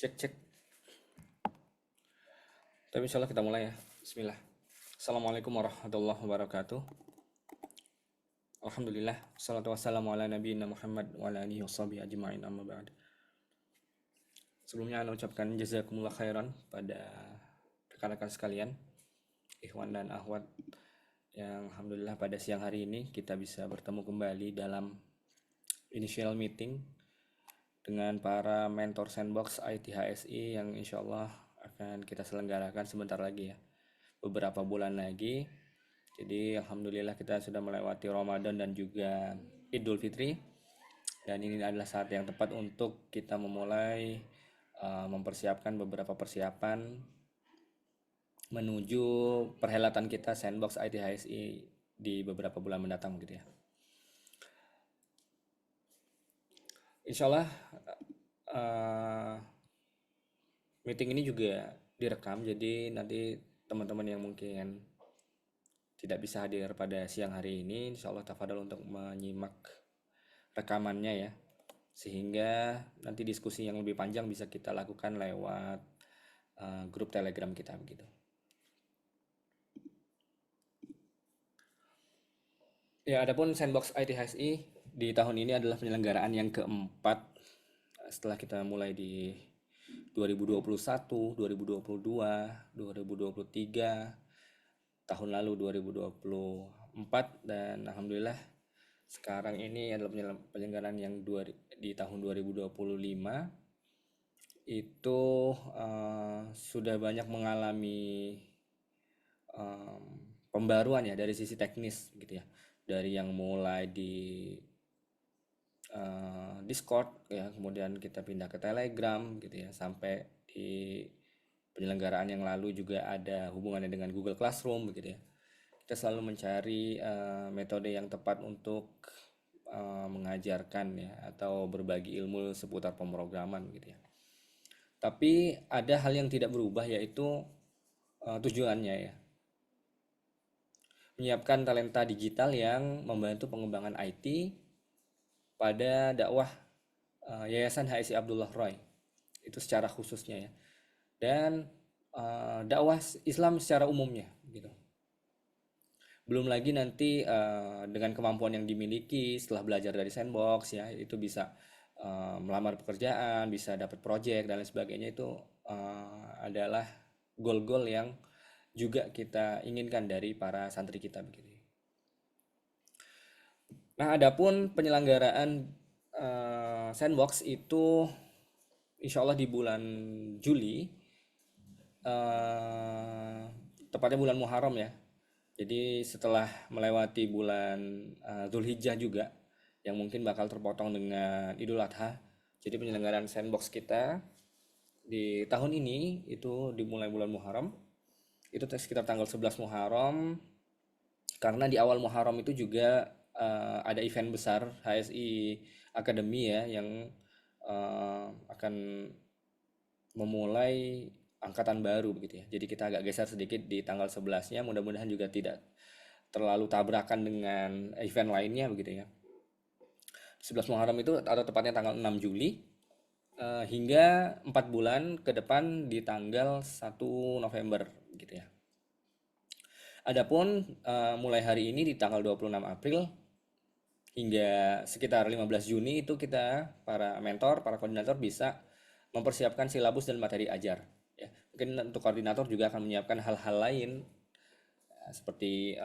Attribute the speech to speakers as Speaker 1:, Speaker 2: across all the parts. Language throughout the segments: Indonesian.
Speaker 1: Cek cek. Tapi insya Allah kita mulai ya. Bismillah. Assalamualaikum warahmatullahi wabarakatuh. Alhamdulillah. Salatu wassalamu ala nabiyina Muhammad wa ala alihi washabihi ajma'in amma ba'd. Sebelumnya saya ucapkan jazakumullah khairan pada rekan-rekan sekalian, ikhwan dan akhwat, yang alhamdulillah pada siang hari ini kita bisa bertemu kembali dalam initial meeting dengan para mentor Sandbox IT HSI yang insya Allah akan kita selenggarakan sebentar lagi ya, beberapa bulan lagi. Jadi alhamdulillah kita sudah melewati Ramadan dan juga Idul Fitri, dan ini adalah saat yang tepat untuk kita memulai mempersiapkan beberapa persiapan menuju perhelatan kita Sandbox IT HSI di beberapa bulan mendatang gitu ya. Insya Allah meeting ini juga direkam, jadi nanti teman-teman yang mungkin tidak bisa hadir pada siang hari ini, insya Allah tafadhol untuk menyimak rekamannya ya, sehingga nanti diskusi yang lebih panjang bisa kita lakukan lewat grup Telegram kita begitu. Ya, adapun Sandbox IT HSI di tahun ini adalah penyelenggaraan yang keempat setelah kita mulai di 2021, 2022, 2023, tahun lalu 2024, dan alhamdulillah sekarang ini adalah penyelenggaraan yang di tahun 2025 itu sudah banyak mengalami pembaruan ya dari sisi teknis gitu ya, dari yang mulai di Discord ya, kemudian kita pindah ke Telegram gitu ya, sampai di penyelenggaraan yang lalu juga ada hubungannya dengan Google Classroom begitu ya. Kita selalu mencari metode yang tepat untuk mengajarkan ya atau berbagi ilmu seputar pemrograman gitu ya. Tapi ada hal yang tidak berubah, yaitu tujuannya ya. Menyiapkan talenta digital yang membantu pengembangan IT pada dakwah Yayasan HSI Abdullah Roy itu secara khususnya ya, dan dakwah Islam secara umumnya gitu. Belum lagi nanti dengan kemampuan yang dimiliki setelah belajar dari Sandbox ya, itu bisa melamar pekerjaan, bisa dapat project dan lain sebagainya. Itu adalah goal-goal yang juga kita inginkan dari para santri kita begitu. Nah, adapun penyelenggaraan Sandbox itu insya Allah di bulan Juli, tepatnya bulan Muharram ya. Jadi setelah melewati bulan Dzulhijjah juga, yang mungkin bakal terpotong dengan Idul Adha. Jadi penyelenggaraan Sandbox kita di tahun ini itu dimulai bulan Muharram. Itu sekitar tanggal 11 Muharram, karena di awal Muharram itu juga ada event besar HSI Academy ya, yang akan memulai angkatan baru begitu ya. Jadi kita agak geser sedikit di tanggal 11-nya, mudah-mudahan juga tidak terlalu tabrakan dengan event lainnya begitu ya. 11 Muharram itu atau tepatnya tanggal 6 Juli hingga 4 bulan ke depan di tanggal 1 November gitu ya. Adapun mulai hari ini di tanggal 26 April hingga sekitar 15 Juni itu kita para mentor, para koordinator bisa mempersiapkan silabus dan materi ajar ya. Mungkin untuk koordinator juga akan menyiapkan hal-hal lain seperti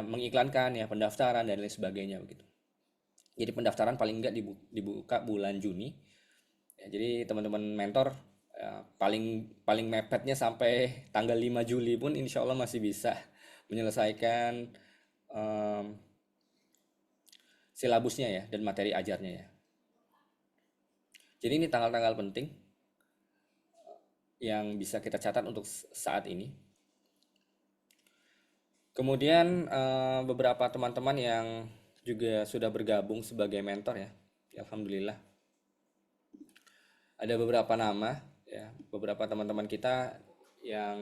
Speaker 1: mengiklankan ya, pendaftaran dan lain sebagainya begitu. Jadi pendaftaran paling enggak dibuka bulan Juni ya, jadi teman-teman mentor paling mepetnya sampai tanggal 5 Juli pun insya Allah masih bisa menyelesaikan silabusnya ya dan materi ajarnya ya. Jadi ini tanggal-tanggal penting yang bisa kita catat untuk saat ini. Kemudian beberapa teman-teman yang juga sudah bergabung sebagai mentor ya, alhamdulillah. Ada beberapa nama ya, beberapa teman-teman kita yang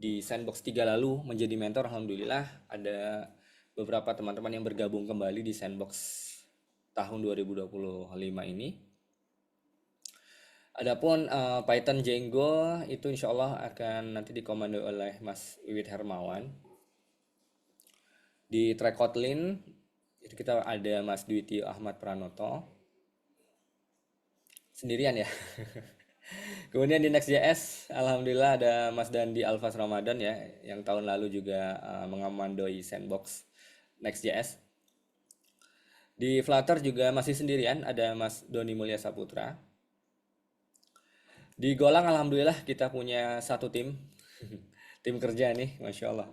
Speaker 1: di Sandbox 3 lalu menjadi mentor, alhamdulillah ada beberapa teman-teman yang bergabung kembali di Sandbox tahun 2025 ini. Adapun Python Django itu insya Allah akan nanti dikomando oleh Mas Wiwit Hermawan. Di track Kotlin itu kita ada Mas Dwitio Ahmad Pranoto sendirian ya. Kemudian di Next.js, alhamdulillah ada Mas Dandi Alfas Ramadan ya, yang tahun lalu juga mengamandoi sandbox Next.js. Di Flutter juga masih sendirian, ada Mas Doni Mulya Saputra. Di Golang alhamdulillah kita punya satu tim, tim kerja nih, Masya Allah.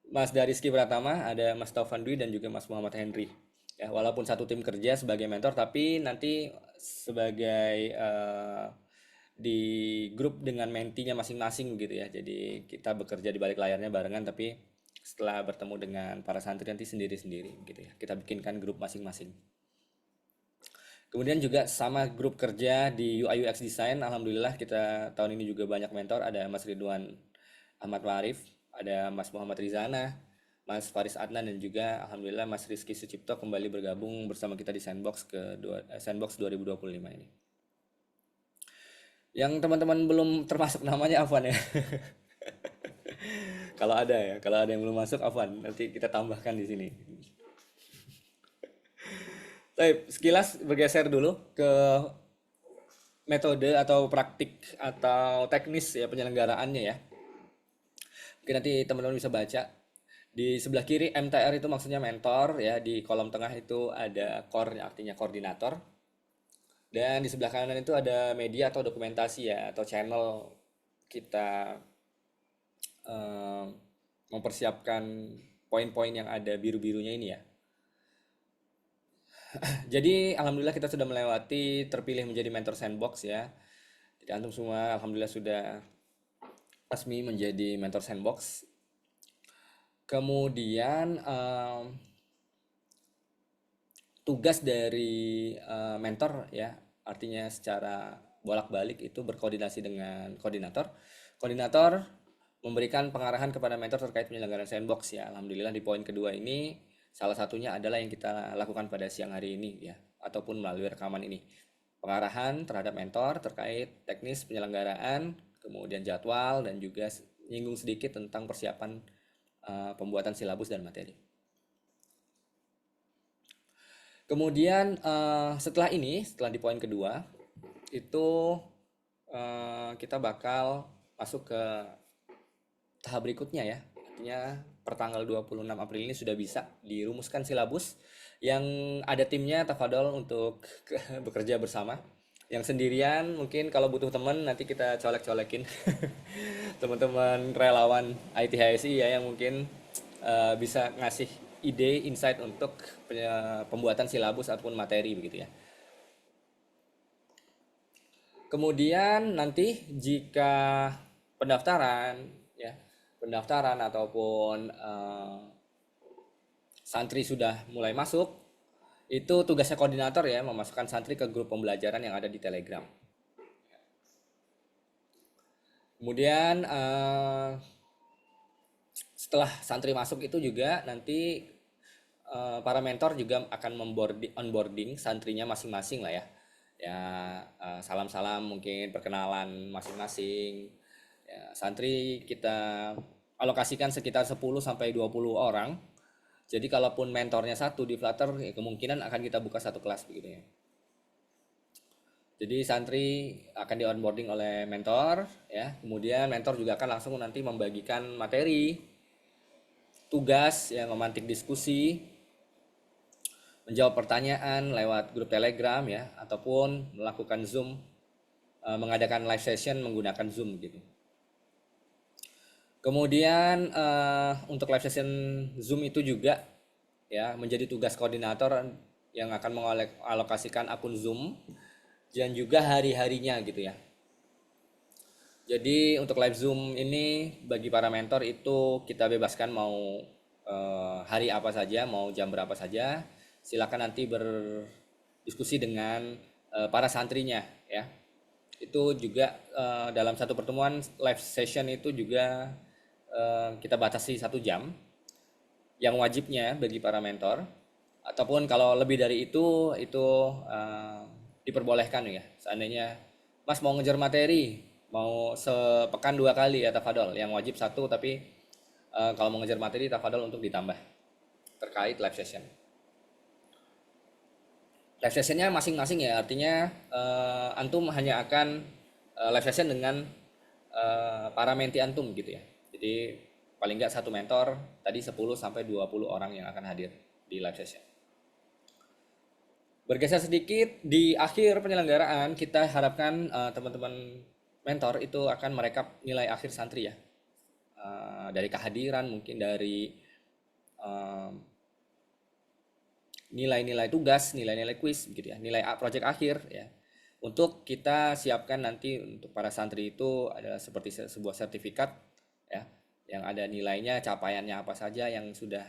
Speaker 1: Mas Dariski Pratama, ada Mas Taufan Dwi dan juga Mas Muhammad Henry. Ya, walaupun satu tim kerja sebagai mentor, tapi nanti sebagai di grup dengan mentinya masing-masing gitu ya. Jadi kita bekerja di balik layarnya barengan, tapi setelah bertemu dengan para santri nanti sendiri-sendiri gitu ya. Kita bikinkan grup masing-masing. Kemudian juga sama grup kerja di UI UX Design, alhamdulillah kita tahun ini juga banyak mentor. Ada Mas Ridwan Ahmad Warif, ada Mas Muhammad Rizana, Mas Faris Adnan, dan juga alhamdulillah Mas Rizky Sucipto kembali bergabung bersama kita di Sandbox 2025 ini. Yang teman-teman belum termasuk namanya Afwan ya. Kalau ada yang belum masuk Afwan, nanti kita tambahkan di sini. Baik, sekilas bergeser dulu ke metode atau praktik atau teknis ya penyelenggaraannya ya. Mungkin nanti teman-teman bisa baca. Di sebelah kiri MTR itu maksudnya mentor ya, di kolom tengah itu ada core artinya koordinator. Dan di sebelah kanan itu ada media atau dokumentasi ya, atau channel kita mempersiapkan poin-poin yang ada biru-birunya ini ya. Jadi alhamdulillah kita sudah melewati terpilih menjadi mentor Sandbox ya. Jadi antum semua alhamdulillah sudah resmi menjadi mentor Sandbox. Kemudian tugas dari mentor ya, artinya secara bolak-balik itu berkoordinasi dengan koordinator. Koordinator memberikan pengarahan kepada mentor terkait penyelenggaraan sandbox ya. Alhamdulillah di poin kedua ini salah satunya adalah yang kita lakukan pada siang hari ini ya, ataupun melalui rekaman ini. Pengarahan terhadap mentor terkait teknis penyelenggaraan, kemudian jadwal, dan juga nyinggung sedikit tentang persiapan pembuatan silabus dan materi. Kemudian setelah di poin kedua itu kita bakal masuk ke tahap berikutnya ya. Artinya per tanggal 26 April ini sudah bisa dirumuskan silabus. Yang ada timnya tafadol untuk bekerja bersama. Yang sendirian mungkin kalau butuh teman nanti kita colek-colekin. Teman-teman relawan IT HSI ya yang mungkin bisa ngasih ide, insight untuk pembuatan silabus ataupun materi begitu ya. Kemudian nanti jika pendaftaran ataupun santri sudah mulai masuk, itu tugasnya koordinator ya memasukkan santri ke grup pembelajaran yang ada di Telegram. Kemudian setelah santri masuk itu juga nanti para mentor juga akan onboarding santrinya masing-masing lah ya. Ya salam-salam mungkin perkenalan masing-masing. Ya, santri kita alokasikan sekitar 10 sampai 20 orang. Jadi kalaupun mentornya satu di Flutter, ya kemungkinan akan kita buka satu kelas begitu ya. Jadi santri akan di onboarding oleh mentor ya. Kemudian mentor juga akan langsung nanti membagikan materi, tugas yang memantik diskusi, menjawab pertanyaan lewat grup Telegram ya, ataupun melakukan Zoom, mengadakan live session menggunakan Zoom gitu. Kemudian untuk live session Zoom itu juga ya menjadi tugas koordinator yang akan mengalokasikan akun Zoom dan juga hari-harinya gitu ya. Jadi untuk live Zoom ini bagi para mentor itu kita bebaskan mau hari apa saja, mau jam berapa saja. Silakan nanti berdiskusi dengan para santrinya ya. Itu juga dalam satu pertemuan live session itu juga kita batasi 1 jam. Yang wajibnya bagi para mentor Ataupun kalau lebih dari itu diperbolehkan ya. Seandainya Mas mau ngejar materi, mau sepekan 2 kali ya tafadol, yang wajib satu, tapi kalau mau ngejar materi tafadol untuk ditambah terkait live session. Live sessionnya masing-masing ya, artinya antum hanya akan live session dengan para menti antum gitu ya. Jadi paling nggak satu mentor, tadi 10 sampai 20 orang yang akan hadir di live session. Bergeser sedikit di akhir penyelenggaraan, kita harapkan teman-teman mentor itu akan merekap nilai akhir santri ya. Dari kehadiran, mungkin dari eh, nilai-nilai tugas, nilai-nilai kuis gitu ya, nilai project akhir ya. Untuk kita siapkan nanti untuk para santri itu adalah seperti sebuah sertifikat ya, yang ada nilainya, capaiannya apa saja, yang sudah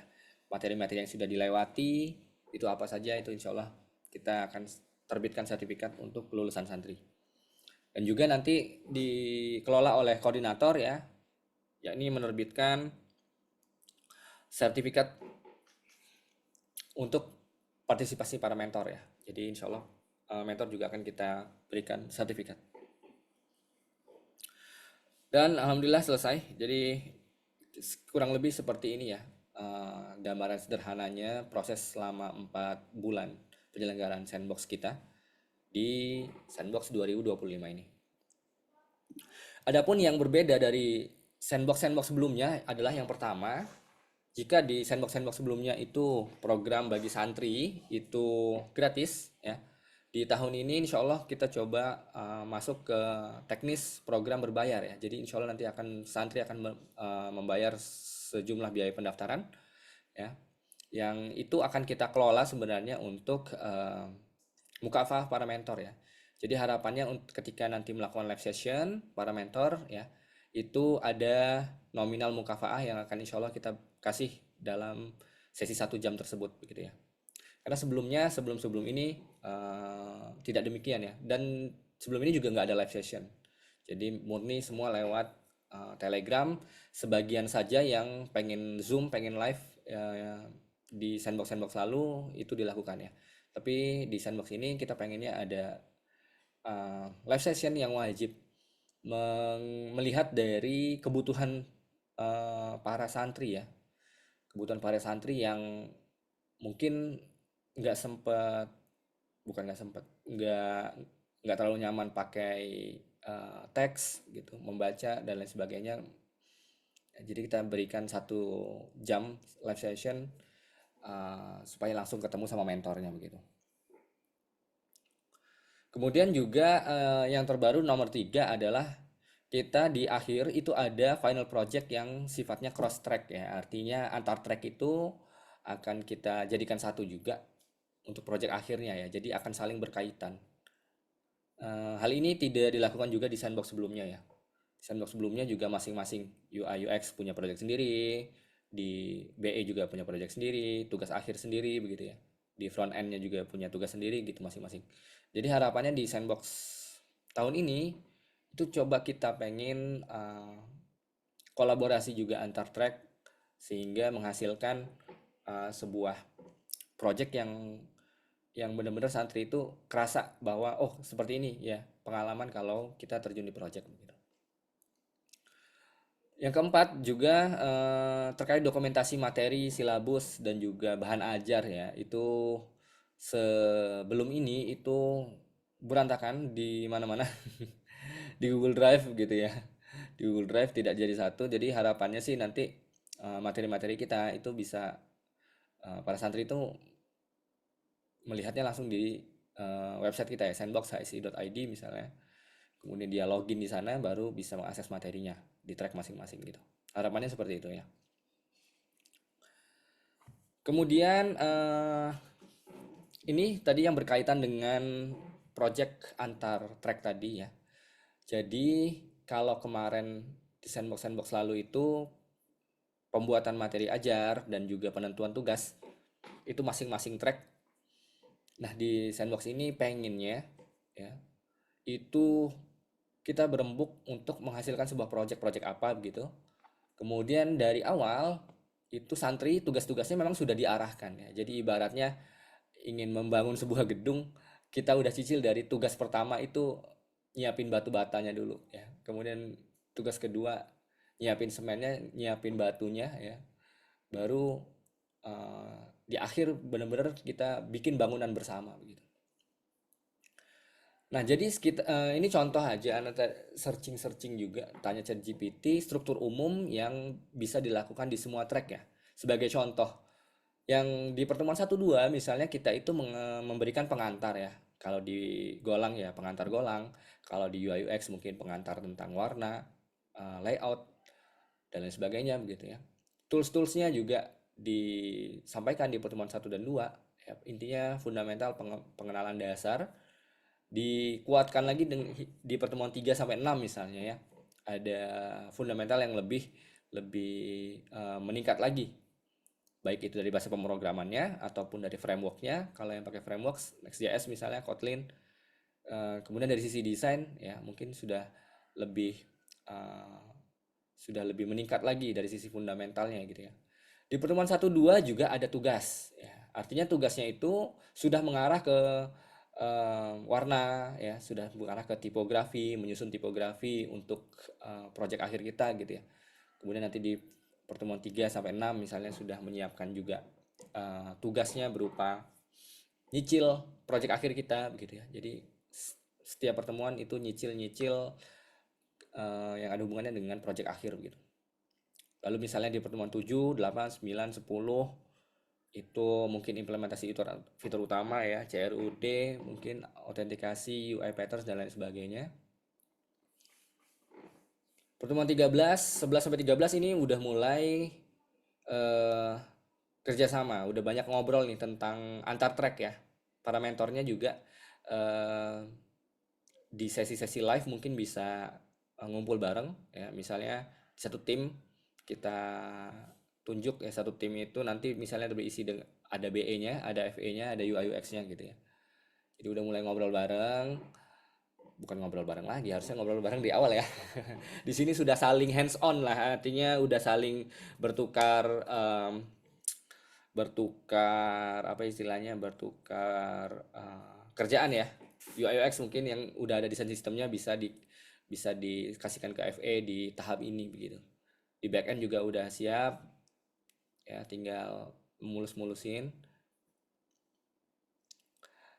Speaker 1: materi-materi yang sudah dilewati itu apa saja, itu insya Allah kita akan terbitkan sertifikat untuk kelulusan santri. Dan juga nanti dikelola oleh koordinator ya, yakni menerbitkan sertifikat untuk partisipasi para mentor ya. Jadi insya Allah mentor juga akan kita berikan sertifikat. Dan alhamdulillah selesai. Jadi kurang lebih seperti ini ya, gambaran sederhananya proses selama 4 bulan penyelenggaraan sandbox kita di sandbox 2025 ini. Adapun yang berbeda dari sandbox sebelumnya adalah yang pertama, jika di sandbox sebelumnya itu program bagi santri itu gratis ya, di tahun ini insya Allah kita coba masuk ke teknis program berbayar ya. Jadi insya Allah nanti santri akan membayar sejumlah biaya pendaftaran ya, yang itu akan kita kelola sebenarnya untuk mukafah para mentor ya. Jadi harapannya ketika nanti melakukan live session para mentor ya, itu ada nominal mukafaah yang akan insya Allah kita kasih dalam sesi 1 jam tersebut begitu ya. Karena sebelum ini tidak demikian ya, dan sebelum ini juga nggak ada live session. Jadi murni semua lewat Telegram. Sebagian saja yang pengen Zoom, pengen live di sandbox lalu itu dilakukan ya. Tapi di sandbox ini kita pengennya ada live session yang wajib melihat dari kebutuhan para santri ya, kebutuhan para santri yang mungkin nggak sempet bukan nggak sempet nggak terlalu nyaman pakai teks gitu, membaca dan lain sebagainya. Jadi kita berikan 1 jam live session supaya langsung ketemu sama mentornya begitu. Kemudian juga yang terbaru nomor 3 adalah kita di akhir itu ada final project yang sifatnya cross track ya. Artinya antar track itu akan kita jadikan satu juga untuk project akhirnya ya. Jadi akan saling berkaitan. Hal ini tidak dilakukan juga di sandbox sebelumnya ya. Sandbox sebelumnya juga masing-masing UI UX punya project sendiri, di BE juga punya project sendiri, tugas akhir sendiri begitu ya. Di front end-nya juga punya tugas sendiri gitu masing-masing. Jadi harapannya di sandbox tahun ini itu coba kita pengen kolaborasi juga antar track sehingga menghasilkan sebuah project yang benar-benar santri itu kerasa bahwa oh seperti ini ya pengalaman kalau kita terjun di project gitu. Yang keempat juga terkait dokumentasi materi, silabus dan juga bahan ajar ya. Itu sebelum ini itu berantakan di mana-mana di Google Drive gitu ya. Di Google Drive tidak jadi satu. Jadi harapannya sih nanti materi-materi kita itu bisa para santri itu melihatnya langsung di website kita ya, sandbox.hsi.id misalnya. Kemudian dia login di sana baru bisa mengakses materinya di track masing-masing gitu. Harapannya seperti itu ya. Kemudian ini tadi yang berkaitan dengan project antar track tadi ya. Jadi kalau kemarin di sandbox lalu itu pembuatan materi ajar dan juga penentuan tugas itu masing-masing track. Nah di sandbox ini pengennya ya itu kita berembuk untuk menghasilkan sebuah project apa begitu. Kemudian dari awal itu santri tugas-tugasnya memang sudah diarahkan ya. Jadi ibaratnya ingin membangun sebuah gedung, kita udah cicil dari tugas pertama itu nyiapin batu batanya dulu ya. Kemudian tugas kedua nyiapin semennya, nyiapin batunya ya. Baru di akhir benar-benar kita bikin bangunan bersama begitu. Nah, jadi ini contoh aja, Anda searching-searching juga, tanya ChatGPT, struktur umum yang bisa dilakukan di semua track ya. Sebagai contoh, yang di pertemuan satu 2 misalnya kita itu memberikan pengantar ya. Kalau di Golang ya pengantar Golang, kalau di UI UX mungkin pengantar tentang warna, layout, dan lain sebagainya begitu ya. Tools-toolsnya juga disampaikan di pertemuan satu dan 2 ya. Intinya fundamental pengenalan dasar dikuatkan lagi di pertemuan 3 sampai 6 misalnya ya. Ada fundamental yang lebih lebih meningkat lagi. Baik itu dari bahasa pemrogramannya ataupun dari frameworknya. Kalau yang pakai framework Next.js misalnya Kotlin. Kemudian dari sisi desain ya mungkin lebih sudah lebih meningkat lagi dari sisi fundamentalnya gitu ya. Di pertemuan satu 2 juga ada tugas ya. Artinya tugasnya itu sudah mengarah ke warna ya, sudah mengarah ke tipografi, menyusun tipografi untuk project akhir kita gitu ya. Kemudian nanti di pertemuan 3 sampai 6 misalnya sudah menyiapkan juga tugasnya berupa nyicil project akhir kita begitu ya. Jadi setiap pertemuan itu nyicil-nyicil yang ada hubungannya dengan project akhir begitu. Lalu misalnya di pertemuan 7, 8, 9, 10 itu mungkin implementasi fitur utama ya, CRUD, mungkin autentikasi, UI patterns dan lain sebagainya. Pertemuan 13, 11 sampai 13 ini udah mulai eh, kerjasama, udah banyak ngobrol nih tentang antar track ya. Para mentornya juga eh, di sesi-sesi live mungkin bisa ngumpul bareng ya, misalnya di satu tim kita tunjuk ya, satu tim itu nanti misalnya berisi ada BE-nya, ada FE-nya, ada UI UX-nya gitu ya. Jadi udah mulai ngobrol bareng, bukan ngobrol bareng lagi, harusnya ngobrol bareng di awal ya. Di sini sudah saling hands on lah, artinya udah saling bertukar bertukar apa istilahnya, bertukar kerjaan ya. UI UX mungkin yang udah ada desain sistemnya bisa dikasihkan ke FE di tahap ini begitu. Di backend juga udah siap ya, tinggal mulus-mulusin.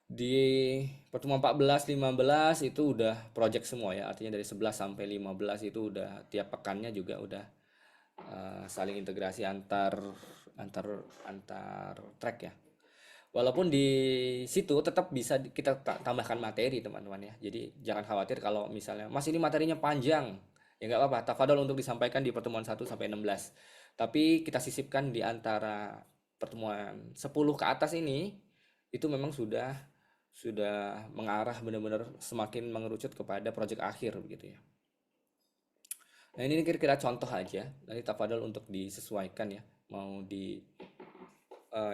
Speaker 1: Di pertemuan 14 15 itu udah project semua ya, artinya dari 11 sampai 15 itu udah tiap pekannya juga udah saling integrasi antar antar antar track ya. Walaupun di situ tetap bisa kita tambahkan materi teman-teman ya. Jadi jangan khawatir kalau misalnya Mas ini materinya panjang. Ya nggak apa-apa, tafadhol untuk disampaikan di pertemuan 1 sampai 16. Tapi kita sisipkan di antara pertemuan 10 ke atas ini itu memang sudah mengarah benar-benar semakin mengerucut kepada proyek akhir begitu ya. Nah, ini kira-kira contoh aja. Nanti tafadhol untuk disesuaikan ya. Mau di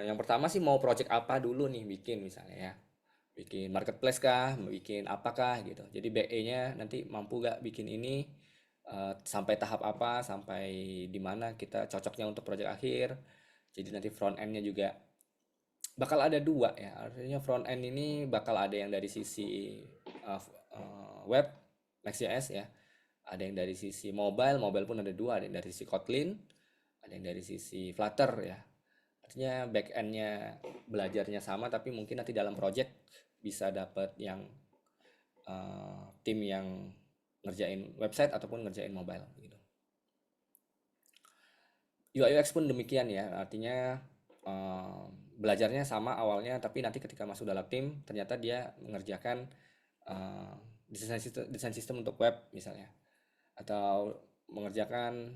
Speaker 1: yang pertama sih mau project apa dulu nih bikin misalnya ya. Bikin marketplace kah, bikin apakah gitu. Jadi BE-nya nanti mampu gak bikin ini sampai tahap apa, sampai di mana kita cocoknya untuk project akhir. Jadi nanti front end-nya juga bakal ada dua ya. Artinya front end ini bakal ada yang dari sisi web Next.js ya. Ada yang dari sisi mobile, mobile pun ada dua, ada yang dari sisi Kotlin, ada yang dari sisi Flutter ya. Artinya back end-nya belajarnya sama, tapi mungkin nanti dalam project bisa dapat yang tim yang ngerjain website ataupun ngerjain mobile gitu. UI UX pun demikian ya, artinya belajarnya sama awalnya, tapi nanti ketika masuk dalam tim ternyata dia mengerjakan desain sistem untuk web misalnya, atau mengerjakan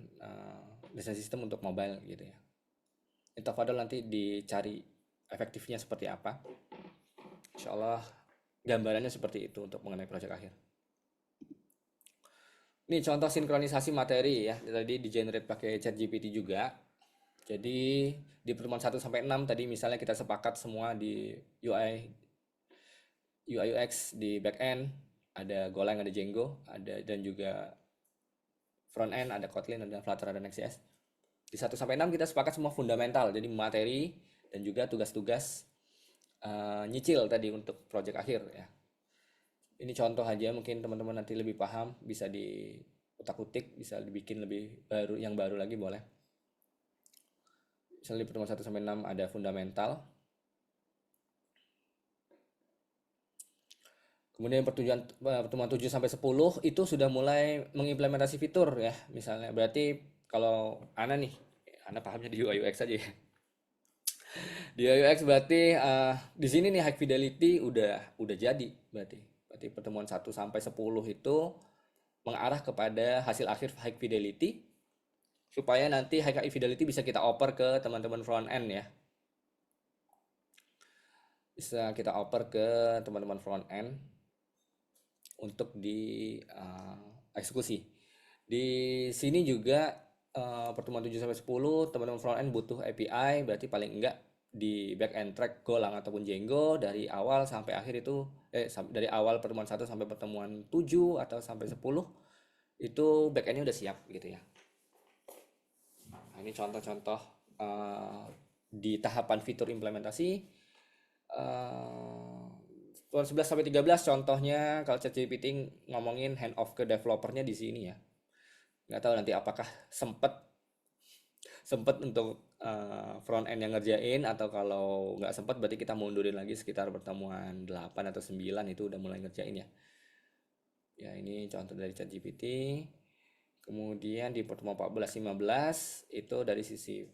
Speaker 1: desain sistem untuk mobile gitu ya. Itu padahal nanti dicari efektifnya seperti apa. Insya Allah gambarannya seperti itu untuk mengenai proyek akhir. Ini contoh sinkronisasi materi ya. Tadi di generate pakai ChatGPT juga. Jadi di pertemuan 1 sampai 6 tadi misalnya kita sepakat semua di UI UX di back end ada Golang, ada Django, ada dan juga front end ada Kotlin, ada Flutter, ada Next.js. Di 1 sampai 6 kita sepakat semua fundamental. Jadi materi dan juga tugas-tugas nyicil tadi untuk project akhir ya. Ini contoh aja, mungkin teman-teman nanti lebih paham bisa di utak-utik, bisa dibikin lebih baru, yang baru lagi boleh. Misalnya di pertemuan 1 sampai 6 ada fundamental. Kemudian pertemuan 7 sampai 10 itu sudah mulai mengimplementasi fitur ya. Misalnya berarti kalau Ana nih, Ana pahamnya di UI UX aja ya. Di UI UX berarti di sini nih high fidelity udah jadi berarti. Berarti pertemuan 1 sampai 10 itu mengarah kepada hasil akhir high fidelity supaya nanti high fidelity bisa kita oper ke teman-teman front end ya. Bisa kita oper ke teman-teman front end untuk di eksekusi. Di sini juga pertemuan 7 sampai 10 teman-teman front end butuh API, berarti paling enggak di back end track Golang ataupun Django dari awal sampai akhir itu dari awal pertemuan 1 sampai pertemuan 7 atau sampai 10 itu back endnya udah siap gitu ya. Nah, ini contoh-contoh di tahapan fitur implementasi. Tahun 11 sampai 13 contohnya kalau ChatGPT ngomongin hand off ke developernya di sini ya. Nggak tahu nanti apakah sempet sempet untuk front end yang ngerjain, atau kalau nggak sempet berarti kita mundurin lagi sekitar pertemuan 8 atau 9 itu udah mulai ngerjain ya. Ya ini contoh dari ChatGPT. Kemudian di pertemuan 14-15 itu dari sisi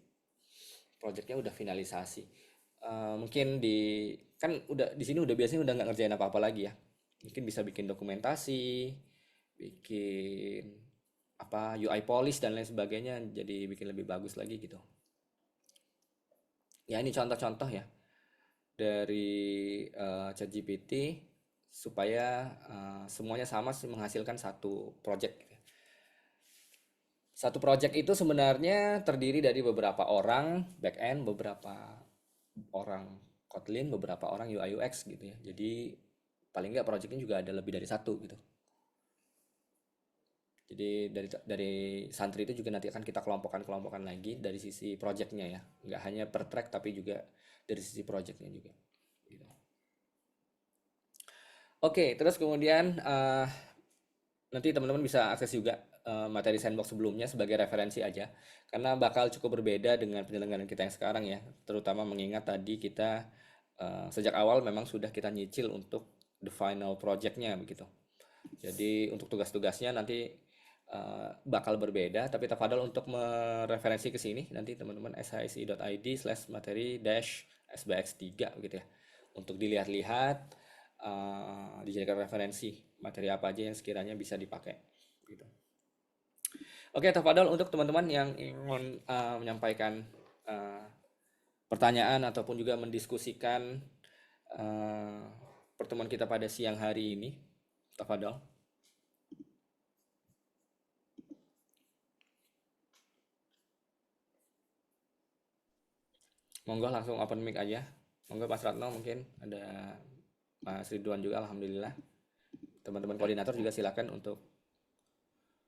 Speaker 1: projectnya udah finalisasi. Mungkin kan udah di sini udah biasanya udah nggak ngerjain apa-apa lagi ya. Mungkin bisa bikin dokumentasi, bikin apa UI polish dan lain sebagainya, jadi bikin lebih bagus lagi gitu. Ya ini contoh-contoh ya dari ChatGPT supaya semuanya sama menghasilkan satu project gitu. Satu project itu sebenarnya terdiri dari beberapa orang back end, beberapa orang Kotlin, beberapa orang UI UX gitu ya. Jadi paling nggak projectnya juga ada lebih dari satu gitu. Jadi dari santri itu juga nanti akan kita kelompokkan lagi dari sisi projectnya ya. Nggak hanya per track tapi juga dari sisi projectnya juga. Gitu. Oke, terus kemudian nanti teman-teman bisa akses juga materi sandbox sebelumnya sebagai referensi aja. Karena bakal cukup berbeda dengan penyelenggaraan kita yang sekarang ya. Terutama mengingat tadi kita sejak awal memang sudah kita nyicil untuk the final projectnya begitu. Jadi untuk tugas-tugasnya nanti bakal berbeda, tapi tafadhol untuk mereferensi ke sini nanti teman-teman shsi.id/materi-sbx3 gitu ya. Untuk dilihat-lihat, dijadikan referensi materi apa aja yang sekiranya bisa dipakai gitu. Oke, tafadhol untuk teman-teman yang ingin menyampaikan pertanyaan ataupun juga mendiskusikan pertemuan kita pada siang hari ini, tafadhol. Monggo langsung open mic aja. Monggo Mas Ratno, mungkin ada Mas Ridwan juga, alhamdulillah. Teman-teman koordinator juga silakan untuk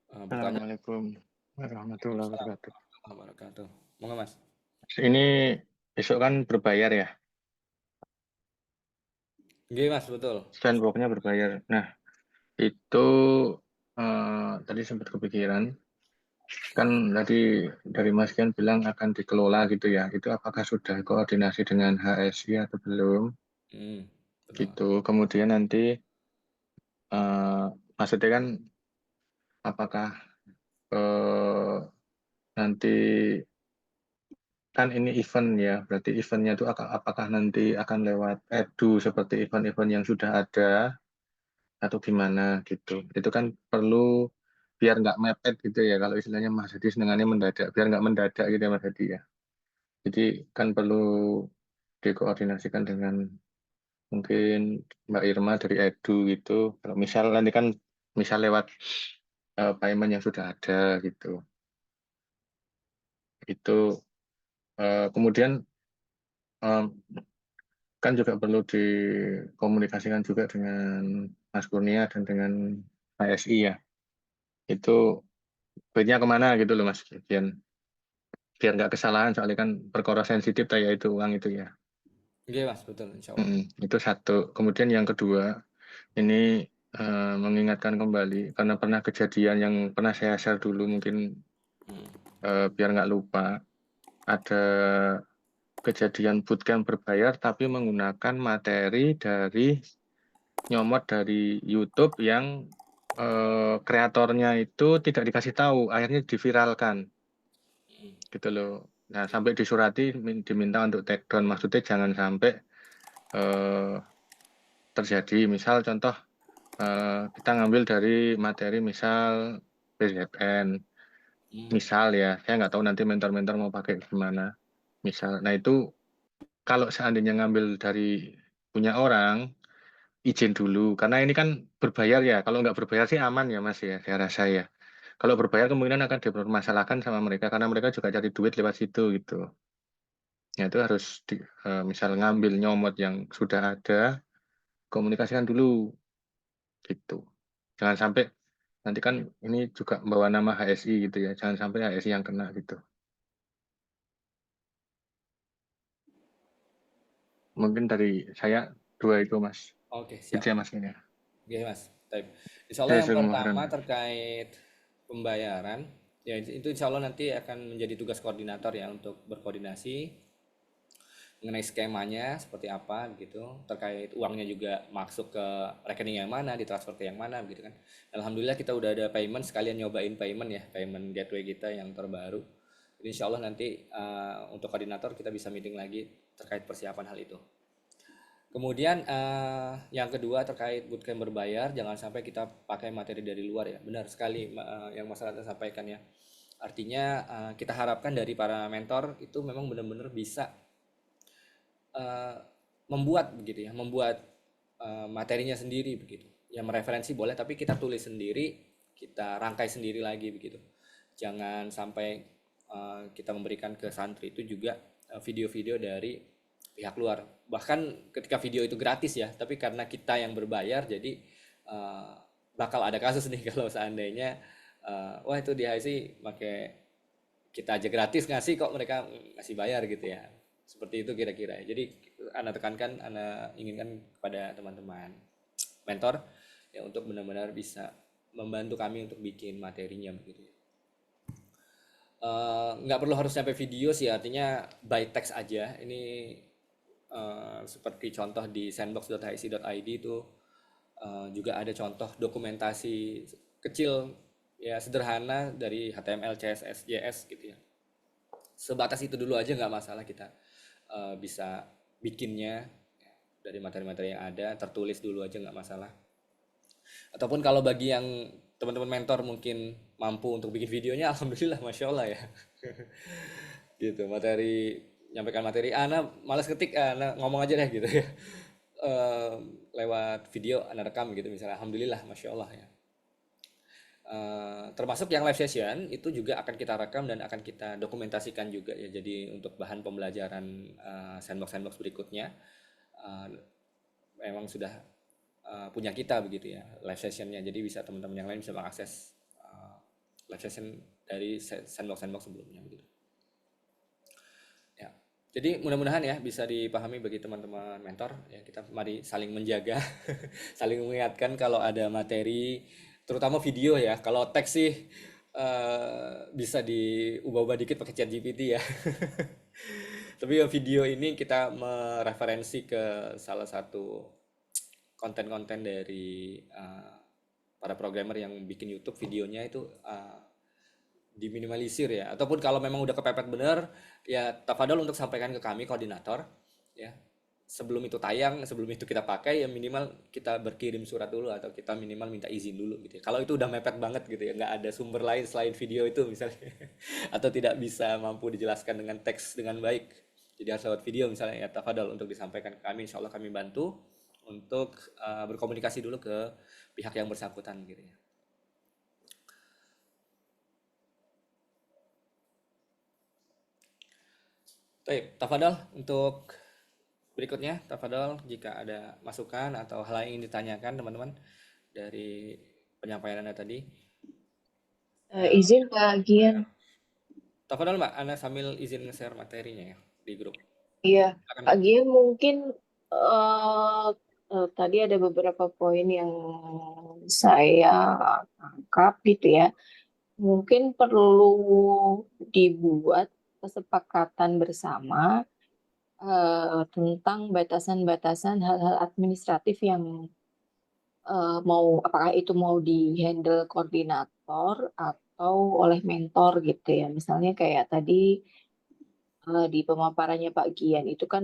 Speaker 1: bertanya.
Speaker 2: Assalamualaikum warahmatullahi wabarakatuh.
Speaker 1: Wabarakatuh. Monggo Mas.
Speaker 2: Ini besok kan berbayar ya,
Speaker 1: Oke Mas, betul.
Speaker 2: sandbox-nya berbayar. Nah, itu tadi sempat kepikiran, kan tadi dari Mas Kian bilang akan dikelola gitu ya, itu apakah sudah koordinasi dengan HSI atau belum?
Speaker 1: Betul.
Speaker 2: Gitu. Kemudian nanti maksudnya kan apakah nanti kan ini event ya, berarti eventnya itu apakah nanti akan lewat edu seperti event-event yang sudah ada atau gimana gitu. Itu kan perlu biar nggak mepet gitu ya, kalau istilahnya Mas Hadi senengannya mendadak, biar nggak mendadak gitu ya Mas Hadi ya. Jadi kan perlu dikoordinasikan dengan mungkin Mbak Irma dari Edu gitu. Kalau misal nanti kan misal lewat payment yang sudah ada gitu. Itu kemudian kan juga perlu dikomunikasikan juga dengan Mas Kurnia dan dengan HSI ya. Itu duitnya kemana gitu loh Mas, biar nggak kesalahan soalnya kan perkara sensitif kayak itu uang itu ya.
Speaker 1: Oke Mas, betul insya Allah.
Speaker 2: Itu satu. Kemudian yang kedua, ini mengingatkan kembali karena pernah kejadian yang pernah saya share dulu mungkin
Speaker 1: Hmm.
Speaker 2: biar nggak lupa. Ada kejadian bootcamp berbayar tapi menggunakan materi dari nyomot dari YouTube yang kreatornya itu tidak dikasih tahu, akhirnya diviralkan gitu loh. Nah, sampai disurati diminta untuk take down, maksudnya jangan sampai eh, terjadi. Misal contoh kita ngambil dari materi misal PZN,
Speaker 1: Hmm.
Speaker 2: misal ya, saya nggak tahu nanti mentor-mentor mau pakai gimana. Misal, nah itu kalau seandainya ngambil dari punya orang, izin dulu. Karena ini kan berbayar ya. Kalau nggak berbayar sih aman ya Mas ya, saya rasa ya. Kalau berbayar kemungkinan akan dipermasalahkan sama mereka karena mereka juga cari duit lewat situ gitu. Ya itu harus misal ngambil nyomot yang sudah ada, komunikasikan dulu gitu. Jangan sampai nanti kan ini juga membawa nama HSI gitu ya. Jangan sampai HSI yang kena gitu. Mungkin dari saya dua itu Mas.
Speaker 1: Oke
Speaker 2: Itu
Speaker 1: siap.
Speaker 2: ya Mas ini.
Speaker 1: Oke Mas. Baik. Insya Allah yang
Speaker 2: Jazakumullah khairan.
Speaker 1: pertama terkait pembayaran, ya itu insya Allah nanti akan menjadi tugas koordinator ya untuk berkoordinasi mengenai skemanya seperti apa gitu, terkait uangnya juga masuk ke rekening yang mana, ditransfer ke yang mana gitu kan. Alhamdulillah kita udah ada payment, sekalian nyobain payment ya, payment gateway kita yang terbaru. Jadi insya Allah nanti untuk koordinator kita bisa meeting lagi terkait persiapan hal itu. Kemudian yang kedua terkait bootcamp berbayar, jangan sampai kita pakai materi dari luar ya. Benar sekali yang Mas Rata sampaikan ya. Artinya kita harapkan dari para mentor itu memang benar-benar bisa eh, membuat begitu ya, membuat materinya sendiri begitu. Ya mereferensi boleh, tapi kita tulis sendiri, kita rangkai sendiri lagi begitu. Jangan sampai kita memberikan ke santri itu juga video-video dari pihak luar. Bahkan ketika video itu gratis ya, tapi karena kita yang berbayar, jadi eh, bakal ada kasus nih kalau seandainya wah itu di IC pakai kita aja gratis ngasih kok mereka ngasih bayar gitu ya. Seperti itu kira-kira ya. Jadi Anda tekankan, Anda inginkan kepada teman-teman mentor ya untuk benar-benar bisa membantu kami untuk bikin materinya begitu ya. Nggak perlu harus sampai video sih, artinya by text aja. Ini seperti contoh di sandbox.hic.id itu juga ada contoh dokumentasi kecil ya sederhana dari HTML, CSS, JS gitu ya. Sebatas itu dulu aja nggak masalah, kita bisa bikinnya ya, dari materi-materi yang ada, tertulis dulu aja nggak masalah. Ataupun kalau bagi yang teman-teman mentor mungkin mampu untuk bikin videonya, alhamdulillah, masya Allah ya. Gitu materi, nyampaikan materi, ana malas ketik, ana ngomong aja deh gitu ya. Eh, Lewat video ana rekam gitu misalnya, alhamdulillah, masya Allah ya. Termasuk yang live session itu juga akan kita rekam dan akan kita dokumentasikan juga ya. Jadi untuk bahan pembelajaran sandbox berikutnya eh, memang sudah punya kita begitu ya live sessionnya. Jadi bisa teman-teman yang lain bisa mengakses live session dari sandbox sebelumnya begitu. Ya. Jadi mudah-mudahan ya bisa dipahami bagi teman-teman mentor ya, kita mari saling menjaga, saling mengingatkan kalau ada materi, terutama video ya. Kalau teks sih bisa diubah-ubah dikit pakai ChatGPT ya. Tapi ya video ini kita mereferensi ke salah satu konten-konten dari para programmer yang bikin YouTube, videonya itu diminimalisir ya. Ataupun kalau memang udah kepepet bener ya, tafadhol untuk sampaikan ke kami koordinator ya. Sebelum itu tayang, sebelum itu kita pakai ya, minimal kita berkirim surat dulu atau kita minimal minta izin dulu gitu ya. Kalau itu udah mepet banget gitu ya, nggak ada sumber lain selain video itu misalnya, atau tidak bisa mampu dijelaskan dengan teks dengan baik, jadi harus lewat video misalnya ya, tafadhol untuk disampaikan ke kami, insya Allah kami bantu untuk berkomunikasi dulu ke pihak yang bersangkutan gitu ya. Baik, tafadhol untuk berikutnya, tafadhol jika ada masukan atau hal yang ingin ditanyakan teman-teman dari penyampaian Anda tadi.
Speaker 3: Izin Pak Gian.
Speaker 1: Tafadhol Mbak, Anda sambil izin nge-share materinya ya di grup.
Speaker 3: Iya,
Speaker 1: Silakan,
Speaker 3: Kak
Speaker 1: Mbak.
Speaker 3: Gian mungkin eh tadi ada beberapa poin yang saya tangkap gitu ya. Mungkin perlu dibuat kesepakatan bersama tentang batasan-batasan hal-hal administratif yang apakah itu mau di-handle koordinator atau oleh mentor gitu ya. Misalnya kayak tadi di pemaparannya Pak Gian itu kan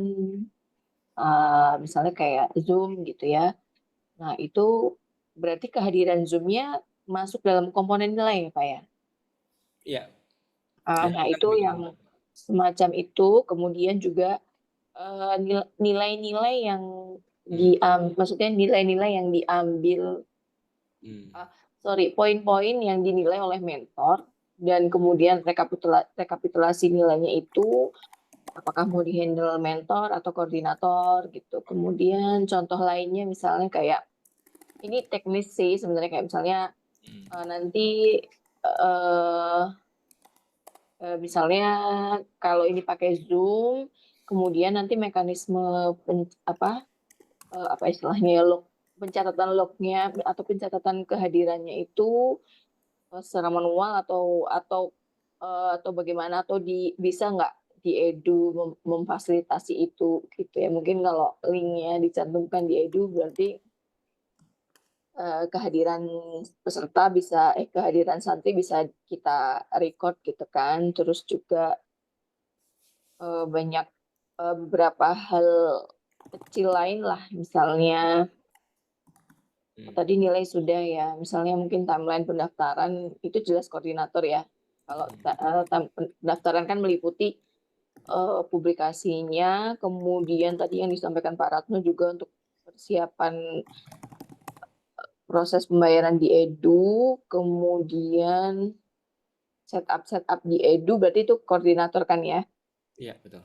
Speaker 3: misalnya kayak Zoom gitu ya. Nah, itu berarti kehadiran Zoom-nya masuk dalam komponen nilai ya, Pak ya.
Speaker 1: Iya, biasanya
Speaker 3: Nah,
Speaker 1: kan
Speaker 3: itu
Speaker 1: begitu,
Speaker 3: yang
Speaker 1: Mbak.
Speaker 3: semacam itu. Kemudian juga nilai-nilai yang
Speaker 1: Hmm.
Speaker 3: maksudnya nilai-nilai yang diambil,
Speaker 1: Hmm.
Speaker 3: ah, sorry, poin-poin yang dinilai oleh mentor dan kemudian rekapitulasi nilainya itu apakah mau dihandle mentor atau koordinator gitu. Kemudian contoh lainnya misalnya kayak ini teknis sih sebenarnya kayak misalnya
Speaker 1: Hmm.
Speaker 3: nanti eh misalnya kalau ini pakai Zoom, kemudian nanti mekanisme apa istilahnya ya, pencatatan lognya atau pencatatan kehadirannya itu secara manual atau bagaimana atau bisa nggak di Edu memfasilitasi itu gitu ya. Mungkin kalau linknya dicantumkan di Edu berarti kehadiran peserta kehadiran santri bisa kita record gitu kan. Terus juga banyak beberapa hal kecil lain lah, misalnya
Speaker 1: Hmm.
Speaker 3: tadi nilai sudah ya, misalnya mungkin timeline pendaftaran itu jelas koordinator ya. Kalau pendaftaran kan meliputi publikasinya, kemudian tadi yang disampaikan Pak Ratno juga untuk persiapan proses pembayaran di Edu, kemudian setup di Edu, berarti itu koordinator kan ya.
Speaker 1: Iya, betul.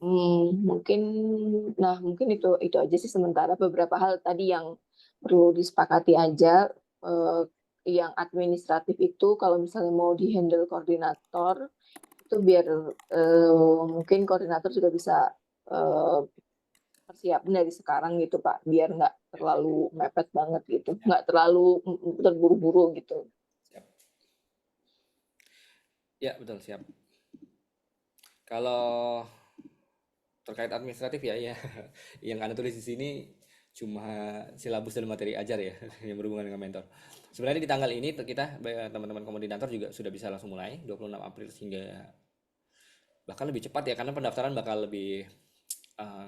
Speaker 3: Mungkin, nah mungkin itu aja sih sementara beberapa hal tadi yang perlu disepakati aja. eh, yang administratif itu kalau misalnya mau dihandle koordinator itu biar mungkin koordinator juga bisa eh, persiapin dari sekarang gitu Pak, biar nggak terlalu mepet banget gitu,
Speaker 1: Ya,
Speaker 3: nggak terlalu terburu-buru gitu.
Speaker 1: siap. Ya, betul, siap. Kalau terkait administratif ya, ya. Yang Anda tulis di sini cuma silabus dan materi ajar ya yang berhubungan dengan mentor. Sebenarnya di tanggal ini kita teman-teman koordinator juga sudah bisa langsung mulai 26 April hingga bahkan lebih cepat ya karena pendaftaran bakal lebih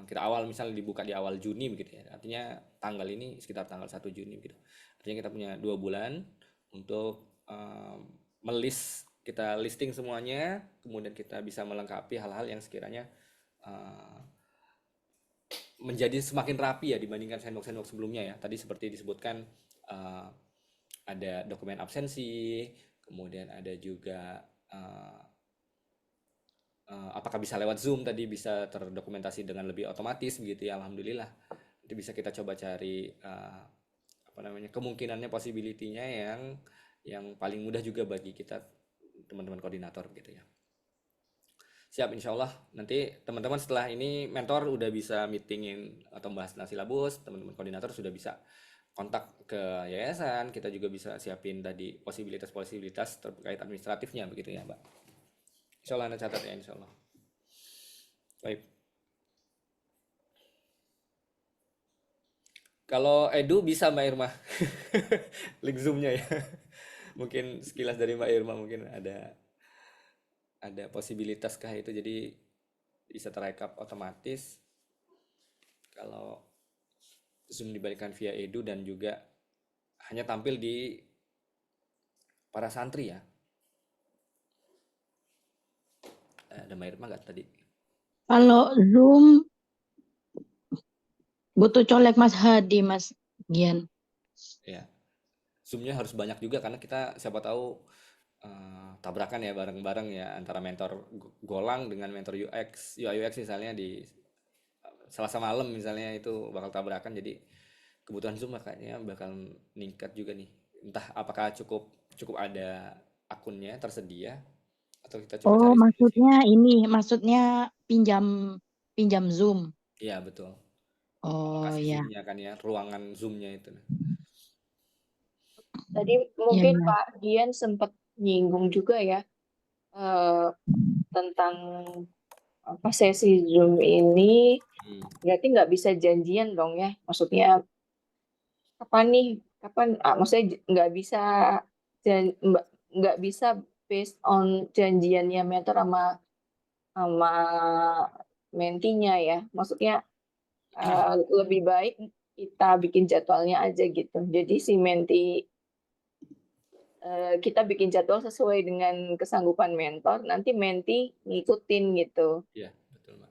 Speaker 1: kita awal misalnya dibuka di awal Juni begitu ya. Artinya tanggal ini sekitar tanggal 1 Juni gitu. Artinya kita punya 2 bulan untuk kita listing semuanya, kemudian kita bisa melengkapi hal-hal yang sekiranya uh, menjadi semakin rapi ya dibandingkan sandbox-sandbox sebelumnya ya. Tadi seperti disebutkan uh, ada dokumen absensi, kemudian ada juga apakah bisa lewat Zoom tadi bisa terdokumentasi dengan lebih otomatis begitu ya. Alhamdulillah. Itu bisa kita coba cari apa namanya kemungkinannya possibility-nya yang paling mudah juga bagi kita teman-teman koordinator gitu ya. Siap, insya Allah nanti teman-teman setelah ini mentor udah bisa meetingin atau bahas silabus, teman-teman koordinator sudah bisa kontak ke yayasan, kita juga bisa siapin tadi posibilitas-posibilitas terkait administratifnya begitu ya, Mbak. Insya Allah Anda catat ya, insya Allah. Baik. Kalau Edu bisa Mbak Irma, link Zoom-nya ya. Mungkin sekilas dari Mbak Irma mungkin ada posibilitas kah itu jadi bisa terekap otomatis kalau Zoom diberikan via Edu dan juga hanya tampil di para santri ya. Ada Mbak Irma nggak tadi?
Speaker 4: Kalau Zoom butuh colek Mas Hadi, Mas Gian.
Speaker 1: Ya, Zoom-nya harus banyak juga karena kita siapa tahu tabrakan ya bareng-bareng ya antara mentor Golang dengan mentor UI UX misalnya di Selasa malam misalnya itu bakal tabrakan jadi kebutuhan Zoom makanya bakal meningkat juga nih. Entah apakah cukup cukup ada akunnya tersedia atau kita coba
Speaker 4: Oh,
Speaker 1: cari sendiri.
Speaker 4: maksudnya ini, maksudnya pinjam pinjam Zoom.
Speaker 1: Iya, betul.
Speaker 4: Oh
Speaker 1: Lokasi
Speaker 4: ya,
Speaker 1: Zoom-nya kan ya, ruangan Zoom-nya itu.
Speaker 3: Tadi
Speaker 4: ya
Speaker 3: mungkin
Speaker 4: ya.
Speaker 3: Pak Dian sempat nyinggung juga ya eh, tentang apa sesi Zoom ini
Speaker 1: Hmm.
Speaker 3: berarti nggak bisa janjian dong ya. Maksudnya kapan nih? Maksudnya nggak bisa nggak bisa based on janjiannya mentor sama mentinya ya. Maksudnya lebih baik kita bikin jadwalnya aja gitu. Jadi si menti kita bikin jadwal sesuai dengan kesanggupan mentor, nanti menti ngikutin gitu.
Speaker 1: Iya, betul, Mbak.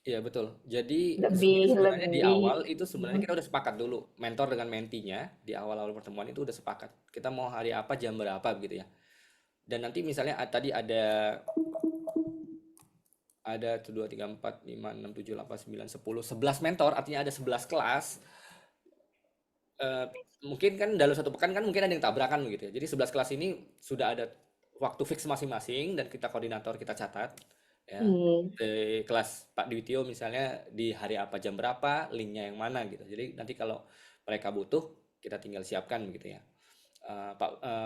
Speaker 1: Iya, betul. Jadi
Speaker 3: Lebih
Speaker 1: sebenarnya di
Speaker 3: lebih
Speaker 1: awal itu sebenarnya kita udah sepakat dulu, mentor dengan mentinya di awal-awal pertemuan itu udah sepakat. Kita mau hari apa, jam berapa gitu ya. Dan nanti misalnya tadi ada 1, 2, 3, 4, 5, 6, 7, 8, 9, 10, 11 mentor, artinya ada 11 kelas. Eh, mungkin kan dalam satu pekan kan mungkin ada yang tabrakan gitu ya. Jadi 11 kelas ini sudah ada waktu fix masing-masing dan kita koordinator kita catat ya.
Speaker 3: hmm,
Speaker 1: Di kelas Pak Dwitio misalnya di hari apa jam berapa, linknya yang mana gitu. Jadi nanti kalau mereka butuh kita tinggal siapkan begitu ya.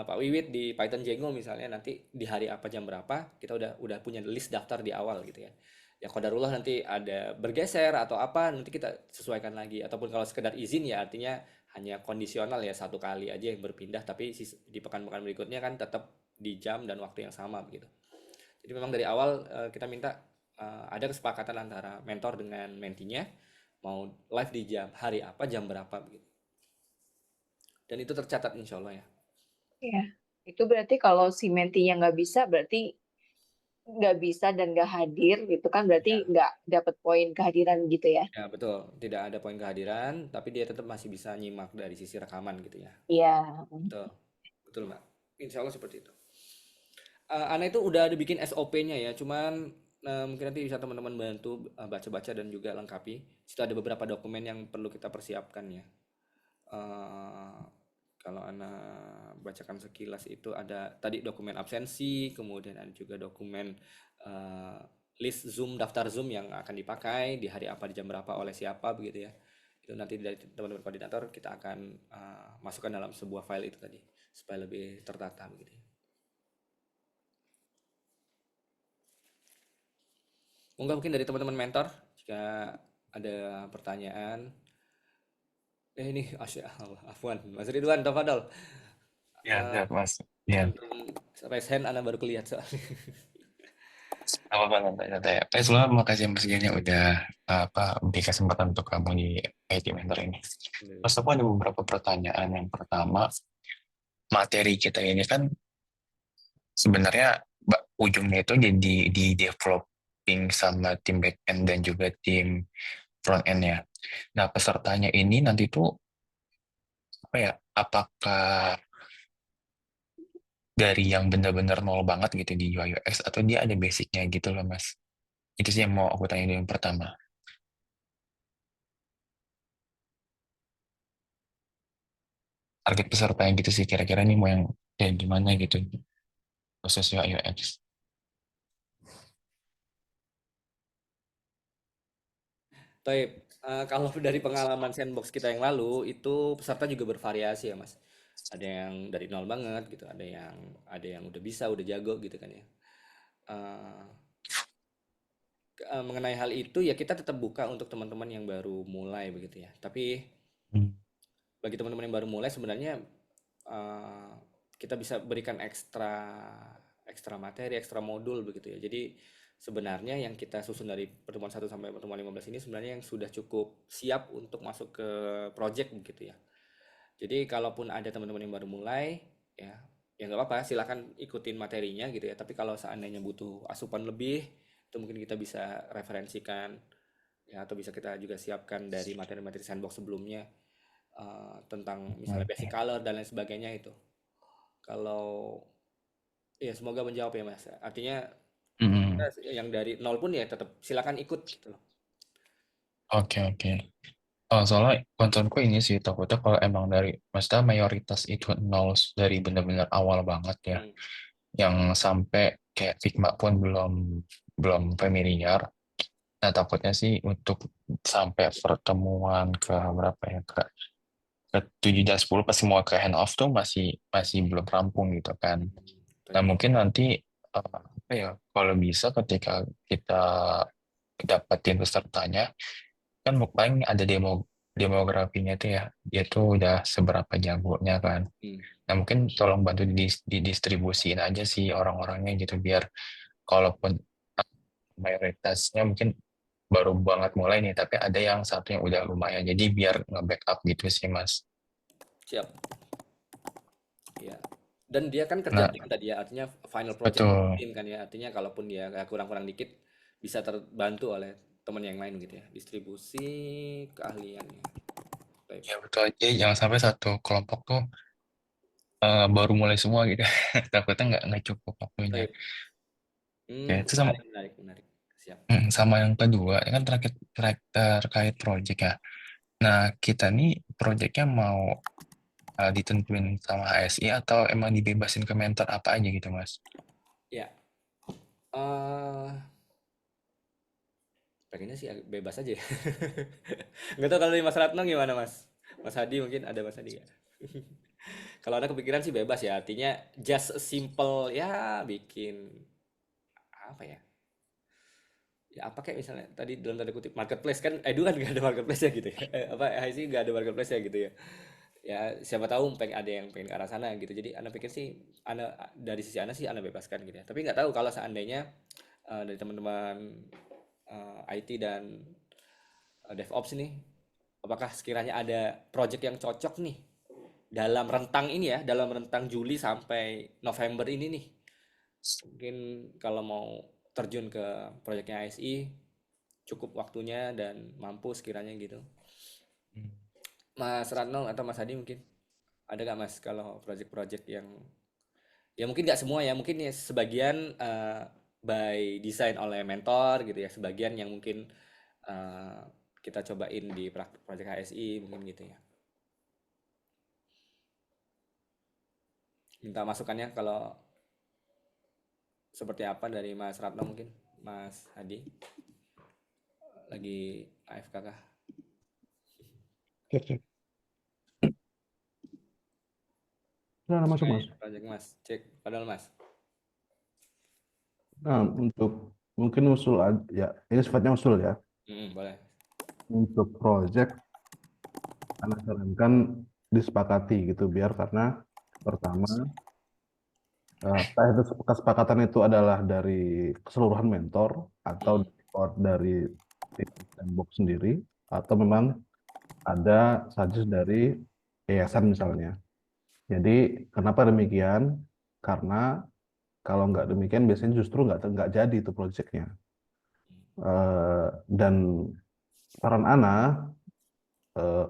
Speaker 1: Pak Wiwit di Python Django misalnya nanti di hari apa jam berapa kita udah punya list daftar di awal gitu ya. Ya qadarullah nanti ada bergeser atau apa nanti kita sesuaikan lagi ataupun kalau sekedar izin ya artinya hanya kondisional ya satu kali aja yang berpindah tapi di pekan-pekan berikutnya kan tetap di jam dan waktu yang sama begitu. Jadi memang dari awal kita minta ada kesepakatan antara mentor dengan mentinya mau live di hari apa jam berapa begitu. Dan itu tercatat insya Allah ya.
Speaker 3: ya. Itu berarti kalau si mentinya nggak bisa, berarti nggak bisa dan nggak hadir gitu kan, berarti
Speaker 1: Ya,
Speaker 3: nggak dapat poin kehadiran gitu ya.
Speaker 1: ya betul. Tidak ada poin kehadiran, tapi dia tetap masih bisa nyimak dari sisi rekaman gitu ya.
Speaker 3: Iya.
Speaker 1: Betul, betul Mbak. Insya Allah seperti itu. Ana itu udah ada bikin SOP-nya ya, cuman mungkin nanti bisa teman-teman bantu baca-baca dan juga lengkapi. Situ ada beberapa dokumen yang perlu kita persiapkan ya. Eh, kalau Ana bacakan sekilas itu ada tadi dokumen absensi, kemudian ada juga dokumen eh, list Zoom, daftar Zoom yang akan dipakai di hari apa, di jam berapa, oleh siapa begitu ya. Itu nanti dari teman-teman koordinator kita akan masukkan dalam sebuah file itu tadi supaya lebih tertata begitu ya. Mungkin dari teman-teman mentor jika ada pertanyaan. Ini Asya Allah, Afwan, Mas Ridwan, Tafadol.
Speaker 5: Ya,
Speaker 1: Eh,
Speaker 5: ya, Mas. Ya,
Speaker 1: belum raise hand, Anda baru kelihatan soalnya.
Speaker 5: apa-apa santai-santai. Sebelumnya makasih Mas Gian yang udah beri kesempatan untuk kamu di IT Mentor ini. Terus aku ada beberapa pertanyaan. Yang pertama, materi kita ini kan sebenarnya ujungnya itu jadi di developing sama tim back end dan juga tim front end ya. Nah, pesertanya ini nanti tuh apa ya? Apakah dari yang benar-benar nol banget gitu di UI UX atau dia ada basicnya gitu loh Mas? Itu sih yang mau aku tanya dulu yang pertama. Target peserta yang gitu sih kira-kira nih mau yang kayak gimana gitu proses UI UX.
Speaker 1: Taib, kalau dari pengalaman sandbox kita yang lalu itu peserta juga bervariasi ya Mas. Ada yang dari nol banget gitu, ada yang udah bisa, udah jago gitu kan ya. Eh, mengenai hal itu ya kita tetap buka untuk teman-teman yang baru mulai begitu ya. Tapi
Speaker 5: Hmm.
Speaker 1: bagi teman-teman yang baru mulai sebenarnya eh, kita bisa berikan ekstra ekstra materi, ekstra modul begitu ya. Jadi sebenarnya yang kita susun dari pertemuan 1 sampai pertemuan 15 ini sebenarnya yang sudah cukup siap untuk masuk ke project begitu ya. Jadi kalaupun ada teman-teman yang baru mulai ya nggak apa-apa, silakan ikutin materinya gitu ya. Tapi kalau seandainya butuh asupan lebih, itu mungkin kita bisa referensikan ya atau bisa kita juga siapkan dari materi-materi sandbox sebelumnya tentang misalnya basic
Speaker 5: Oke.
Speaker 1: color dan lain sebagainya itu. Kalau ya semoga menjawab ya Mas. Artinya
Speaker 5: Hmm.
Speaker 1: yang dari nol pun ya tetap silakan ikut gitu loh.
Speaker 5: Oke, oke. Oh, soalnya concernku ini sih takutnya kalau emang dari maksudnya mayoritas itu nol dari benar-benar awal banget ya,
Speaker 1: Hmm.
Speaker 5: yang sampai kayak Figma pun belum belum familiar. Nah, takutnya sih untuk sampai pertemuan ke berapa ya, ke 7 dan 10 pasti mau ke hand off tuh masih masih belum rampung gitu kan. Nah, mungkin nanti apa ya, kalau bisa ketika kita dapetin pesertanya, kan paling ada demografinya tuh ya, dia tuh udah seberapa jagonya kan.
Speaker 1: Hmm.
Speaker 5: Nah, mungkin tolong bantu didistribusiin aja sih orang-orangnya gitu, biar kalaupun mayoritasnya mungkin baru banget mulai nih, tapi ada yang satu yang udah lumayan, jadi biar nge-backup gitu sih Mas.
Speaker 1: Siap. Ya. Dan dia kan kerja
Speaker 5: Nah,
Speaker 1: tim tadi ya, artinya final project
Speaker 5: betul.
Speaker 1: tim kan ya. Artinya kalaupun dia kayak kurang-kurang dikit bisa terbantu oleh teman yang lain gitu ya. Distribusi keahliannya. Baik.
Speaker 5: Ya betul, jadi jangan sampai satu kelompok tuh baru mulai semua gitu. Takutnya nggak cukup waktunya.
Speaker 1: Baik.
Speaker 5: Oke, itu sama,
Speaker 1: Menarik. Siap.
Speaker 5: sama yang kedua, ini kan terkait project ya. Nah, kita nih projectnya mau ditentuin sama HSI atau emang dibebasin ke mentor apa aja gitu, Mas?
Speaker 1: Ya. eh pengennya sih bebas aja ya. Nggak tahu kalau dari Mas Ratno gimana Mas? Mas Hadi mungkin ada Mas Hadi nggak? Kalau ada kepikiran sih bebas ya, artinya just a simple ya bikin apa ya? Ya apa kayak misalnya tadi dalam tanda kutip marketplace kan, dulu kan nggak ada marketplace ya gitu ya. Apa IC nggak ada marketplace ya gitu ya. Ya siapa tahu ada yang pengen ke arah sana gitu. Jadi Anda pikir sih, Anda dari sisi Anda sih Anda bebaskan gitu ya. Tapi nggak tahu kalau seandainya dari teman-teman IT dan DevOps ini, apakah sekiranya ada project yang cocok nih dalam rentang ini ya, dalam rentang Juli sampai November ini nih. Mungkin kalau mau terjun ke proyeknya ASI cukup waktunya dan mampu sekiranya gitu. Mas Ratno atau Mas Hadi mungkin ada nggak Mas kalau project-project yang ya mungkin nggak semua ya, mungkin ya sebagian by design oleh mentor gitu ya, sebagian yang mungkin eh, kita cobain di project HSI mungkin gitu ya. Minta masukannya kalau seperti apa dari Mas Ratno mungkin, Mas Hadi lagi AFK kah?
Speaker 6: Nah, masuk Mas.
Speaker 1: Project Mas, cek padahal Mas.
Speaker 6: Nah, untuk mungkin usul ya, ini sifatnya usul ya.
Speaker 1: Boleh.
Speaker 6: Untuk project, Anda sarankan disepakati gitu, biar karena pertama, itu kesepakatan itu adalah dari keseluruhan mentor atau dari tim Sandbox sendiri, atau memang ada suggest dari yayasan misalnya. Jadi kenapa demikian? Karena kalau nggak demikian biasanya justru nggak jadi itu projectnya. Dan saran Ana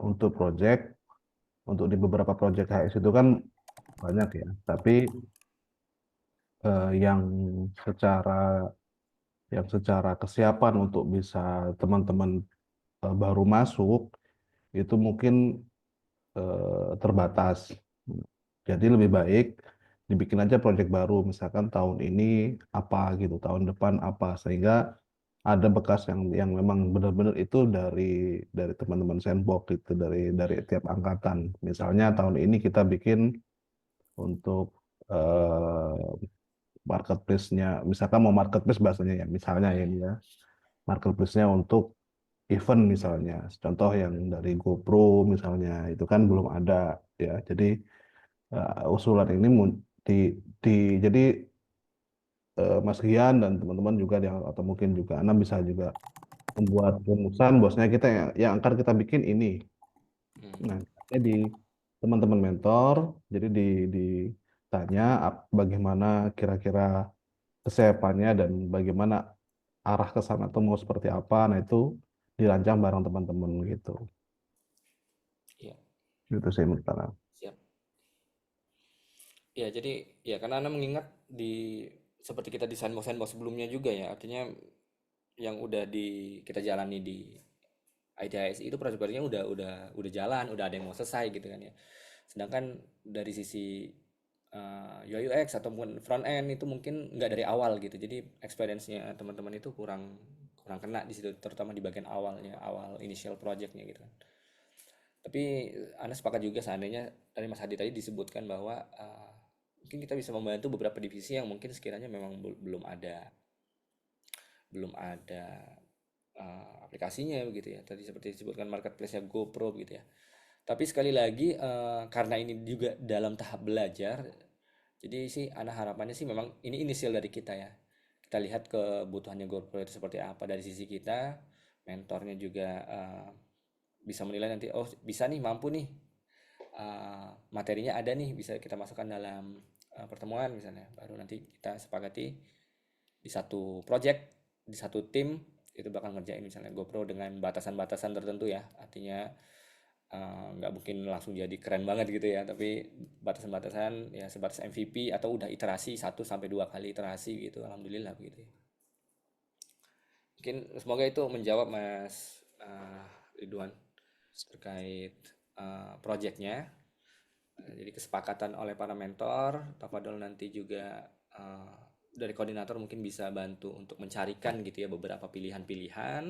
Speaker 6: untuk project, untuk di beberapa project HS itu kan banyak ya, tapi yang secara kesiapan untuk bisa teman-teman baru masuk itu mungkin terbatas. Jadi lebih baik dibikin aja project baru, misalkan tahun ini apa gitu, tahun depan apa, sehingga ada bekas yang memang benar-benar itu dari teman-teman Sandbox itu, dari tiap angkatan. Misalnya tahun ini kita bikin untuk marketplace-nya, misalkan mau marketplace bahasanya ya, misalnya ini ya, marketplace-nya untuk event misalnya, contoh yang dari GoPro misalnya, itu kan belum ada ya. Jadi usulan ini jadi Mas Gian dan teman-teman juga atau mungkin juga Anda bisa juga membuat rumusan bosnya kita yang akan kita bikin ini. Nah, di teman-teman mentor, jadi ditanya bagaimana kira-kira kesiapannya dan bagaimana arah ke sana tuh mau seperti apa. Nah, itu dirancang bareng teman-teman gitu.
Speaker 1: Iya.
Speaker 6: Gitu sih menurut saya.
Speaker 1: Siap. Ya, jadi ya karena Anda mengingat seperti kita di sandbox sebelumnya juga ya, artinya yang udah kita jalani di ITHS itu proyek-proyeknya udah jalan, udah ada yang mau selesai gitu kan ya. Sedangkan dari sisi UI UX ataupun front end itu mungkin nggak dari awal gitu. Jadi experience-nya teman-teman itu kurang kurang kena di situ, terutama di bagian awalnya, awal initial projectnya gitu kan. Tapi Anda sepakat juga seandainya dari Mas Hadi tadi disebutkan bahwa mungkin kita bisa membantu beberapa divisi yang mungkin sekiranya memang belum ada aplikasinya begitu ya. Tadi seperti disebutkan marketplace-nya GoPro gitu ya. Tapi sekali lagi karena ini juga dalam tahap belajar, jadi sih Ana harapannya sih memang ini inisial dari kita ya. Kita lihat kebutuhannya GoPro itu seperti apa dari sisi kita, mentornya juga bisa menilai nanti, oh bisa nih, mampu nih, materinya ada nih, bisa kita masukkan dalam pertemuan misalnya, baru nanti kita sepakati di satu project, di satu tim itu bakal ngerjain misalnya GoPro dengan batasan-batasan tertentu ya, artinya nggak mungkin langsung jadi keren banget gitu ya, tapi batasan-batasan ya sebatas MVP atau udah iterasi 1 sampai 2 kali iterasi gitu, alhamdulillah begitu ya. Mungkin semoga itu menjawab Mas Ridwan terkait projectnya. Jadi kesepakatan oleh para mentor, Tafadol nanti juga dari koordinator mungkin bisa bantu untuk mencarikan gitu ya beberapa pilihan-pilihan,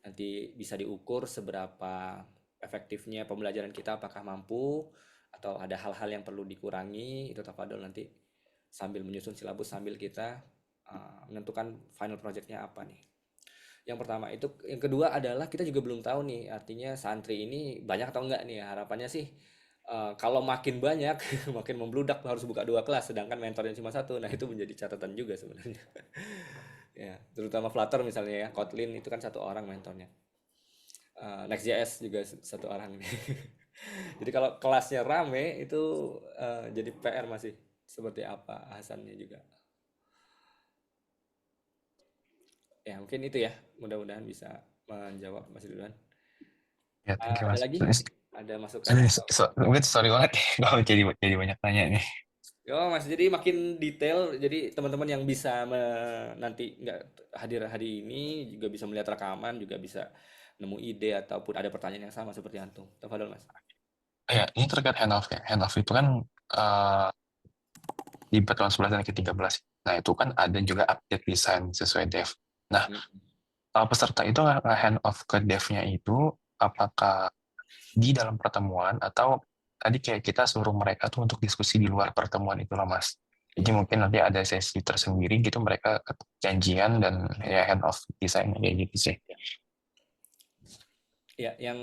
Speaker 1: nanti bisa diukur seberapa efektifnya pembelajaran kita, apakah mampu atau ada hal-hal yang perlu dikurangi, itu Tafadol nanti sambil menyusun silabus sambil kita menentukan final projectnya apa nih. Yang pertama itu, yang kedua adalah kita juga belum tahu nih, artinya santri ini banyak atau enggak nih. Harapannya sih kalau makin banyak makin membludak harus buka 2 kelas, sedangkan mentornya cuma 1. Nah itu menjadi catatan juga sebenarnya. Ya, terutama Flutter misalnya ya, Kotlin itu kan 1 orang mentornya. Next.js juga 1 orang nih. Jadi kalau kelasnya rame itu jadi PR masih seperti apa Hasannya juga. Ya mungkin itu ya, mudah-mudahan bisa menjawab Mas Ridwan.
Speaker 5: Ya, thank you,
Speaker 1: Ada
Speaker 5: Mas.
Speaker 1: lagi? Ada masukan atau
Speaker 5: Mungkin sorry banget nih kalau jadi banyak tanya nih.
Speaker 1: Mas, jadi makin detail, jadi teman-teman yang bisa nanti nggak hadir hari ini juga bisa melihat rekaman, juga bisa nemu ide ataupun ada pertanyaan yang sama seperti antum. Tafadhol Mas.
Speaker 5: Ya, ini terkait handoff ya. Handoff itu kan di pertemuan 11 dan ke-13. Nah, itu kan ada juga update desain sesuai dev. Nah, peserta itu hand off ke devnya itu apakah di dalam pertemuan atau tadi kayak kita suruh mereka tuh untuk diskusi di luar pertemuan itu loh Mas. Jadi mungkin nanti ada sesi tersendiri gitu mereka janjian dan ya hand off desain kayak gitu sih.
Speaker 1: Ya, yang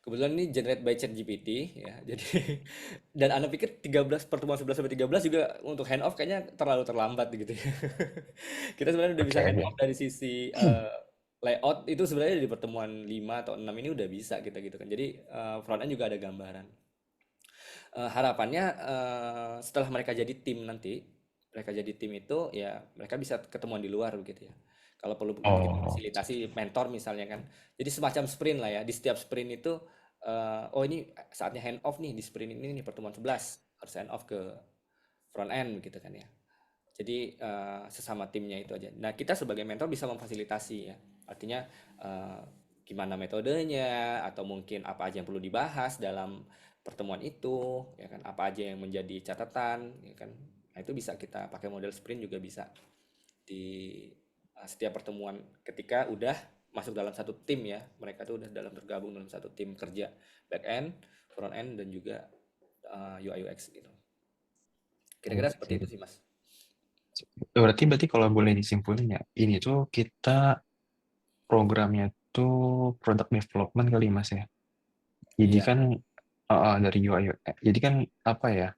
Speaker 1: kebetulan ini generate by ChatGPT ya. Jadi dan Anda pikir pertemuan 11 sampai 13 juga untuk hand off kayaknya terlalu terlambat gitu ya. Kita sebenarnya udah bisa hand off dari sisi layout itu sebenarnya di pertemuan 5 atau 6 ini udah bisa kita gitu kan. Jadi front end juga ada gambaran. Harapannya setelah mereka jadi tim nanti, mereka jadi tim itu ya mereka bisa ketemuan di luar begitu ya. Kalau perlu kita fasilitasi mentor misalnya kan. Jadi semacam sprint lah ya. Di setiap sprint itu oh ini saatnya hand off nih di sprint ini nih pertemuan 11 harus hand off ke front end gitu kan ya. Jadi sesama timnya itu aja. Nah, kita sebagai mentor bisa memfasilitasi ya. Artinya gimana metodenya atau mungkin apa aja yang perlu dibahas dalam pertemuan itu, ya kan? Apa aja yang menjadi catatan, ya kan? Nah, itu bisa kita pakai model sprint juga bisa di setiap pertemuan ketika udah masuk dalam satu tim ya. Mereka tuh udah tergabung dalam satu tim kerja back end, front end dan juga UI UX gitu. Kira-kira seperti itu sih, Mas.
Speaker 5: Berarti kalau boleh disimpulin ya, ini tuh kita programnya tuh product development kali Mas ya. Jadi kan dari UI UX. Jadi kan apa ya?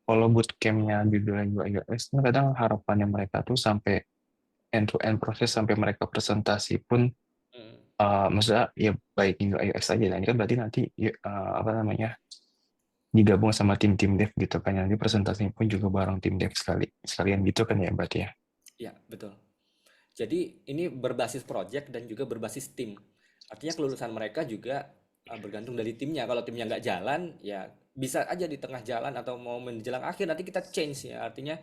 Speaker 5: Kalau bootcamp-nya judulnya UI UX, kan kadang harapannya mereka tuh sampai end-to-end proses sampai mereka presentasi pun, maksudnya ya baik UI UX aja. Nah ini kan berarti nanti apa namanya digabung sama tim-tim dev gitu kan. Nanti presentasinya pun juga bareng tim dev sekalian gitu kan ya berarti ya.
Speaker 1: Iya, betul. Jadi ini berbasis project dan juga berbasis tim. Artinya kelulusan mereka juga bergantung dari timnya. Kalau timnya nggak jalan, ya bisa aja di tengah jalan atau mau menjelang akhir nanti kita change ya. Artinya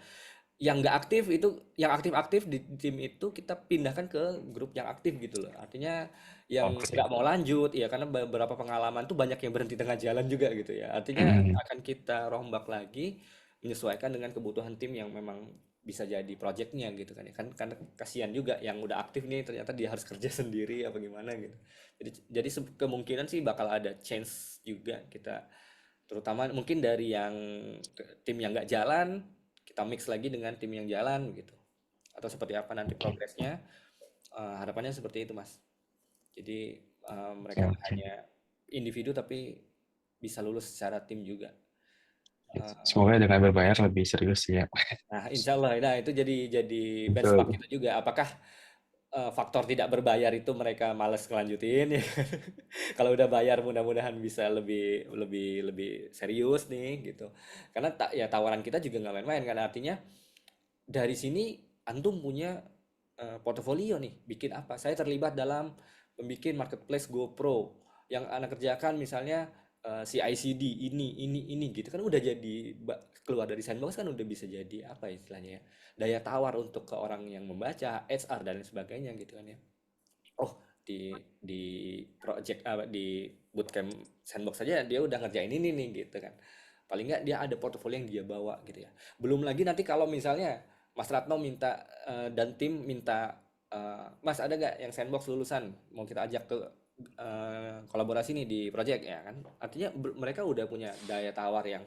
Speaker 1: yang nggak aktif itu, yang aktif-aktif di tim itu kita pindahkan ke grup yang aktif gitu loh. Artinya yang nggak mau lanjut, ya karena beberapa pengalaman tuh banyak yang berhenti tengah jalan juga gitu ya. Artinya akan kita rombak lagi menyesuaikan dengan kebutuhan tim yang memang bisa jadi projectnya gitu kan ya kan, karena kasihan juga yang udah aktif nih ternyata dia harus kerja sendiri apa gimana gitu. Jadi kemungkinan sih bakal ada change juga kita, terutama mungkin dari yang tim yang nggak jalan kita mix lagi dengan tim yang jalan gitu, atau seperti apa nanti
Speaker 5: Oke,
Speaker 1: progresnya. Harapannya seperti itu Mas, jadi
Speaker 5: oke,
Speaker 1: mereka nggak
Speaker 5: oke.
Speaker 1: hanya individu tapi bisa lulus secara tim juga.
Speaker 5: Semoga dengan berbayar lebih serius sih ya.
Speaker 1: Nah, insya Allah, nah itu jadi benchmark
Speaker 5: Betul.
Speaker 1: kita juga. Apakah faktor tidak berbayar itu mereka males ngelanjutin ya? Kalau udah bayar, mudah-mudahan bisa lebih lebih lebih serius nih gitu. Karena ya tawaran kita juga nggak main-main. Karena artinya dari sini antum punya portofolio nih, bikin apa? Saya terlibat dalam membuat marketplace GoPro yang anak kerjakan misalnya CICD ini gitu kan udah jadi keluar dari sandbox kan udah bisa jadi apa istilahnya ya, daya tawar untuk ke orang yang membaca, HR dan lain sebagainya gitu kan ya. Oh, di project di bootcamp sandbox saja dia udah ngerjain ini nih gitu kan. Paling nggak dia ada portofolio yang dia bawa gitu ya. Belum lagi nanti kalau misalnya Mas Ratno minta dan tim minta Mas ada gak yang sandbox lulusan mau kita ajak ke kolaborasi nih di project ya kan. Artinya mereka udah punya daya tawar yang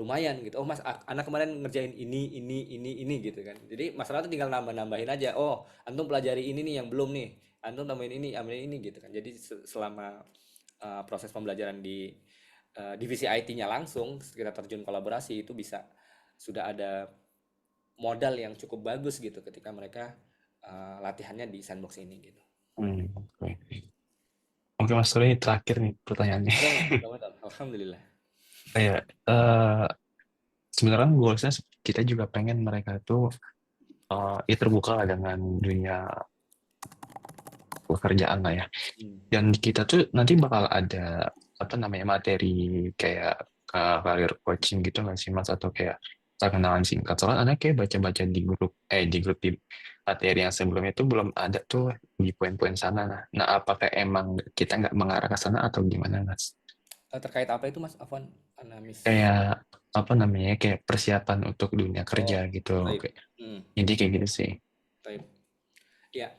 Speaker 1: lumayan gitu. Oh Mas, anak kemarin ngerjain ini gitu kan. Jadi Mas Ratno tinggal nambah-nambahin aja. Oh, antum pelajari ini nih yang belum nih. Antum tambahin ini, ambilin ini gitu kan. Jadi selama proses pembelajaran di divisi IT-nya langsung kita terjun kolaborasi itu bisa sudah ada modal yang cukup bagus gitu ketika mereka latihannya di sandbox ini gitu.
Speaker 5: Oke. Oke Mas Suri, ini terakhir nih pertanyaannya.
Speaker 1: Alhamdulillah.
Speaker 5: Kayak sebenarnya goalsnya kita juga pengen mereka tuh ya terbuka lah dengan dunia pekerjaan lah ya. Dan kita tuh nanti bakal ada apa namanya materi kayak career coaching gitu nggak sih Mas, atau kayak perkenalan singkat. Soalnya anak kayak baca-baca di grup di materi yang sebelumnya itu belum ada tuh di poin-poin sana. Nah, apakah emang kita nggak mengarah ke sana atau gimana Mas?
Speaker 1: Terkait apa itu Mas Afwan? Anamis.
Speaker 5: Kayak apa namanya kayak persiapan untuk dunia
Speaker 1: Oh,
Speaker 5: kerja gitu.
Speaker 1: baik.
Speaker 5: Jadi kayak gitu sih.
Speaker 1: Baik. Ya,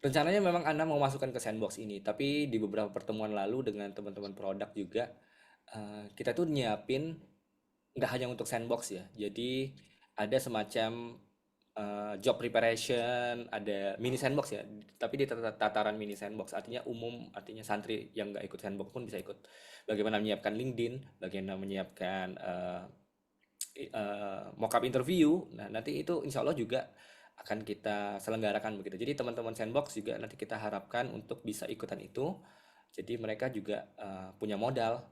Speaker 1: rencananya memang Anda mau masukkan ke sandbox ini, tapi di beberapa pertemuan lalu dengan teman-teman produk juga kita tuh nyiapin nggak hanya untuk sandbox ya. Jadi ada semacam job preparation, ada mini sandbox ya. Tapi di tataran mini sandbox artinya umum, artinya santri yang nggak ikut sandbox pun bisa ikut. Bagaimana menyiapkan LinkedIn, bagaimana menyiapkan mockup interview. Nah, nanti itu insya Allah juga akan kita selenggarakan begitu. Jadi teman-teman sandbox juga nanti kita harapkan untuk bisa ikutan itu. Jadi mereka juga punya modal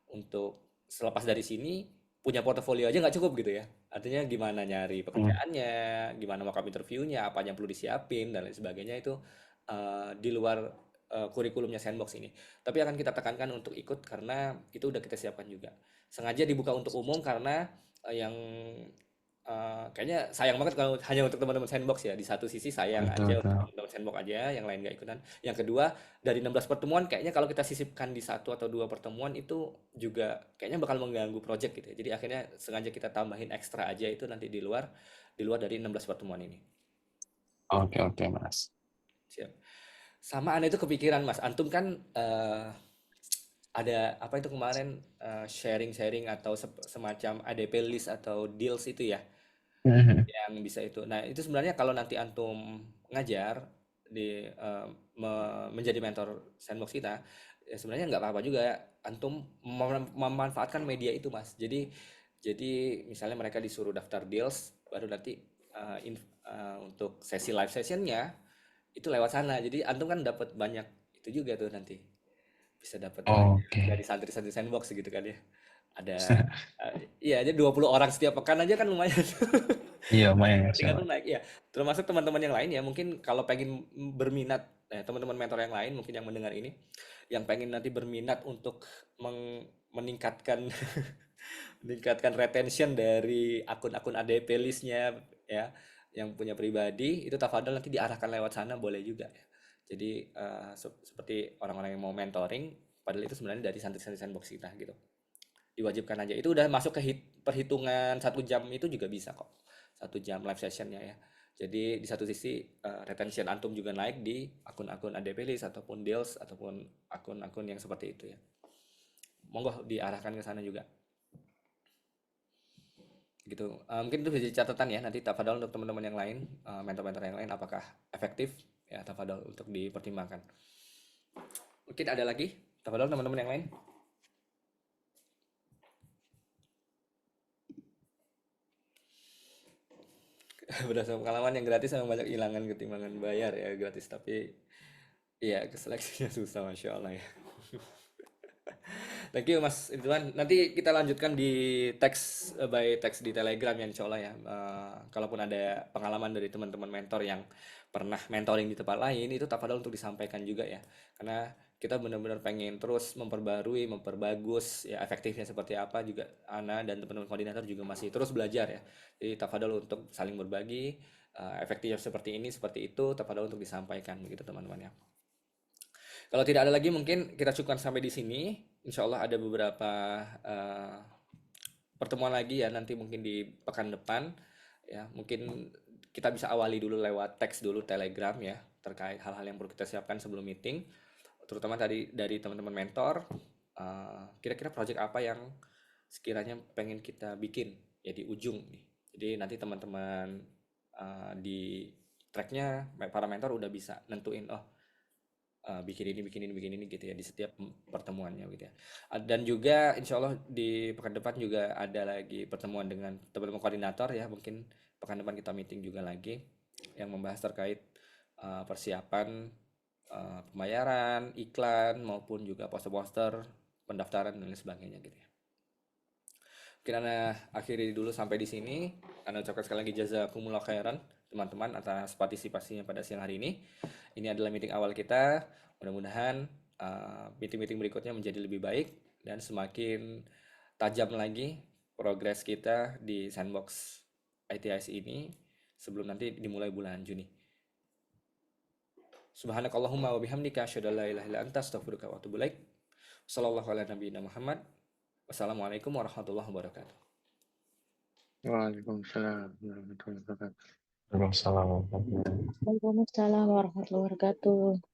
Speaker 1: untuk selepas dari sini punya portofolio aja nggak cukup gitu ya. Artinya gimana nyari pekerjaannya, gimana mockup interviewnya, apa yang perlu disiapin dan lain sebagainya itu di luar kurikulumnya sandbox ini. Tapi akan kita tekankan untuk ikut karena itu udah kita siapkan juga. Sengaja dibuka untuk umum karena yang kayaknya sayang banget kalau hanya untuk teman-teman sandbox ya. Di satu sisi sayang aja untuk
Speaker 5: Betul.
Speaker 1: teman-teman sandbox aja, yang lain nggak ikutan. Yang kedua, dari 16 pertemuan kayaknya kalau kita sisipkan di 1 atau 2 pertemuan itu juga kayaknya bakal mengganggu project gitu ya. Jadi akhirnya sengaja kita tambahin ekstra aja itu nanti di luar dari 16 pertemuan ini.
Speaker 5: Oke Mas.
Speaker 1: Siap. Sama Anda itu kepikiran Mas, antum kan ada apa itu kemarin sharing-sharing atau semacam ADP list atau deals itu ya yang bisa itu. Nah, itu sebenarnya kalau nanti antum ngajar di menjadi mentor sandbox kita, ya sebenarnya nggak apa-apa juga ya, antum memanfaatkan media itu, Mas. Jadi misalnya mereka disuruh daftar deals, baru nanti untuk sesi live sessionnya itu lewat sana. Jadi antum kan dapat banyak itu juga tuh nanti. Bisa dapat banyak dari
Speaker 5: Oke.
Speaker 1: santri-santri sandbox gitu kan ya. Ada iya aja 20 orang setiap pekan aja kan lumayan.
Speaker 5: Iya, lumayan ya.
Speaker 1: Tinggal tuh naik ya. Termasuk teman-teman yang lain ya, mungkin kalau pengen berminat teman-teman mentor yang lain mungkin yang mendengar ini yang pengen nanti berminat untuk meningkatkan meningkatkan retention dari akun-akun ADP listnya ya yang punya pribadi itu tafadhol nanti diarahkan lewat sana boleh juga ya. Jadi seperti orang-orang yang mau mentoring padahal itu sebenarnya dari santri-santri sandbox kita gitu. diwajibkan aja. Itu udah masuk ke perhitungan 1 jam itu juga bisa kok. 1 jam live sessionnya ya. Jadi di satu sisi retention antum juga naik di akun-akun ADP list ataupun deals ataupun akun-akun yang seperti itu ya. Monggo diarahkan ke sana juga. Gitu. Mungkin itu bisa jadi catatan ya nanti tafadhol untuk teman-teman yang lain, mentor-mentor yang lain apakah efektif ya tafadhol untuk dipertimbangkan. Mungkin ada lagi tafadhol teman-teman yang lain. Berdasarkan pengalaman yang gratis memang banyak hilangan ketimbangan bayar ya gratis, tapi iya seleksinya susah Masya Allah ya. Thank you Mas Ridwan. Nanti kita lanjutkan di teks by teks di Telegram ya insya Allah ya. Kalaupun ada pengalaman dari teman-teman mentor yang pernah mentoring di tempat lain itu tafadhol untuk disampaikan juga ya. Karena kita benar-benar pengen terus memperbarui, memperbagus ya efektifnya seperti apa juga Ana dan teman-teman koordinator juga masih terus belajar ya. Jadi tafadhol untuk saling berbagi, efektifnya seperti ini, seperti itu, tafadhol untuk disampaikan begitu teman-teman ya. Kalau tidak ada lagi mungkin kita cukupkan sampai di sini. Insya Allah ada beberapa pertemuan lagi ya nanti mungkin di pekan depan ya. Mungkin kita bisa awali dulu lewat teks dulu Telegram ya terkait hal-hal yang perlu kita siapkan sebelum meeting. Terutama tadi dari teman-teman mentor, kira-kira project apa yang sekiranya pengen kita bikin ya di ujung nih. Jadi nanti teman-teman di tracknya para mentor udah bisa nentuin bikin ini gitu ya di setiap pertemuannya gitu ya. Dan juga insya Allah di pekan depan juga ada lagi pertemuan dengan teman-teman koordinator ya, mungkin pekan depan kita meeting juga lagi yang membahas terkait persiapan pembayaran, iklan maupun juga poster-poster, pendaftaran dan lain sebagainya gitu ya. Mungkin Ana akhiri dulu sampai di sini. Ana ucapkan sekali lagi jazakumullah khairan teman-teman atas partisipasinya pada siang hari ini. Ini adalah meeting awal kita. Mudah-mudahan meeting-meeting berikutnya menjadi lebih baik dan semakin tajam lagi progres kita di sandbox ITIS ini sebelum nanti dimulai bulan Juni. Subhanakallahumma wa bihamdika asyhadu an la ilaha illa anta astaghfiruka wa atubu ilaik. Shallallahu ala nabiyina Muhammad. Wassalamualaikum warahmatullahi wabarakatuh.
Speaker 2: Waalaikumsalam warahmatullahi wabarakatuh.
Speaker 5: Waalaikumsalam.
Speaker 4: Waalaikumsalam warahmatullahi wabarakatuh.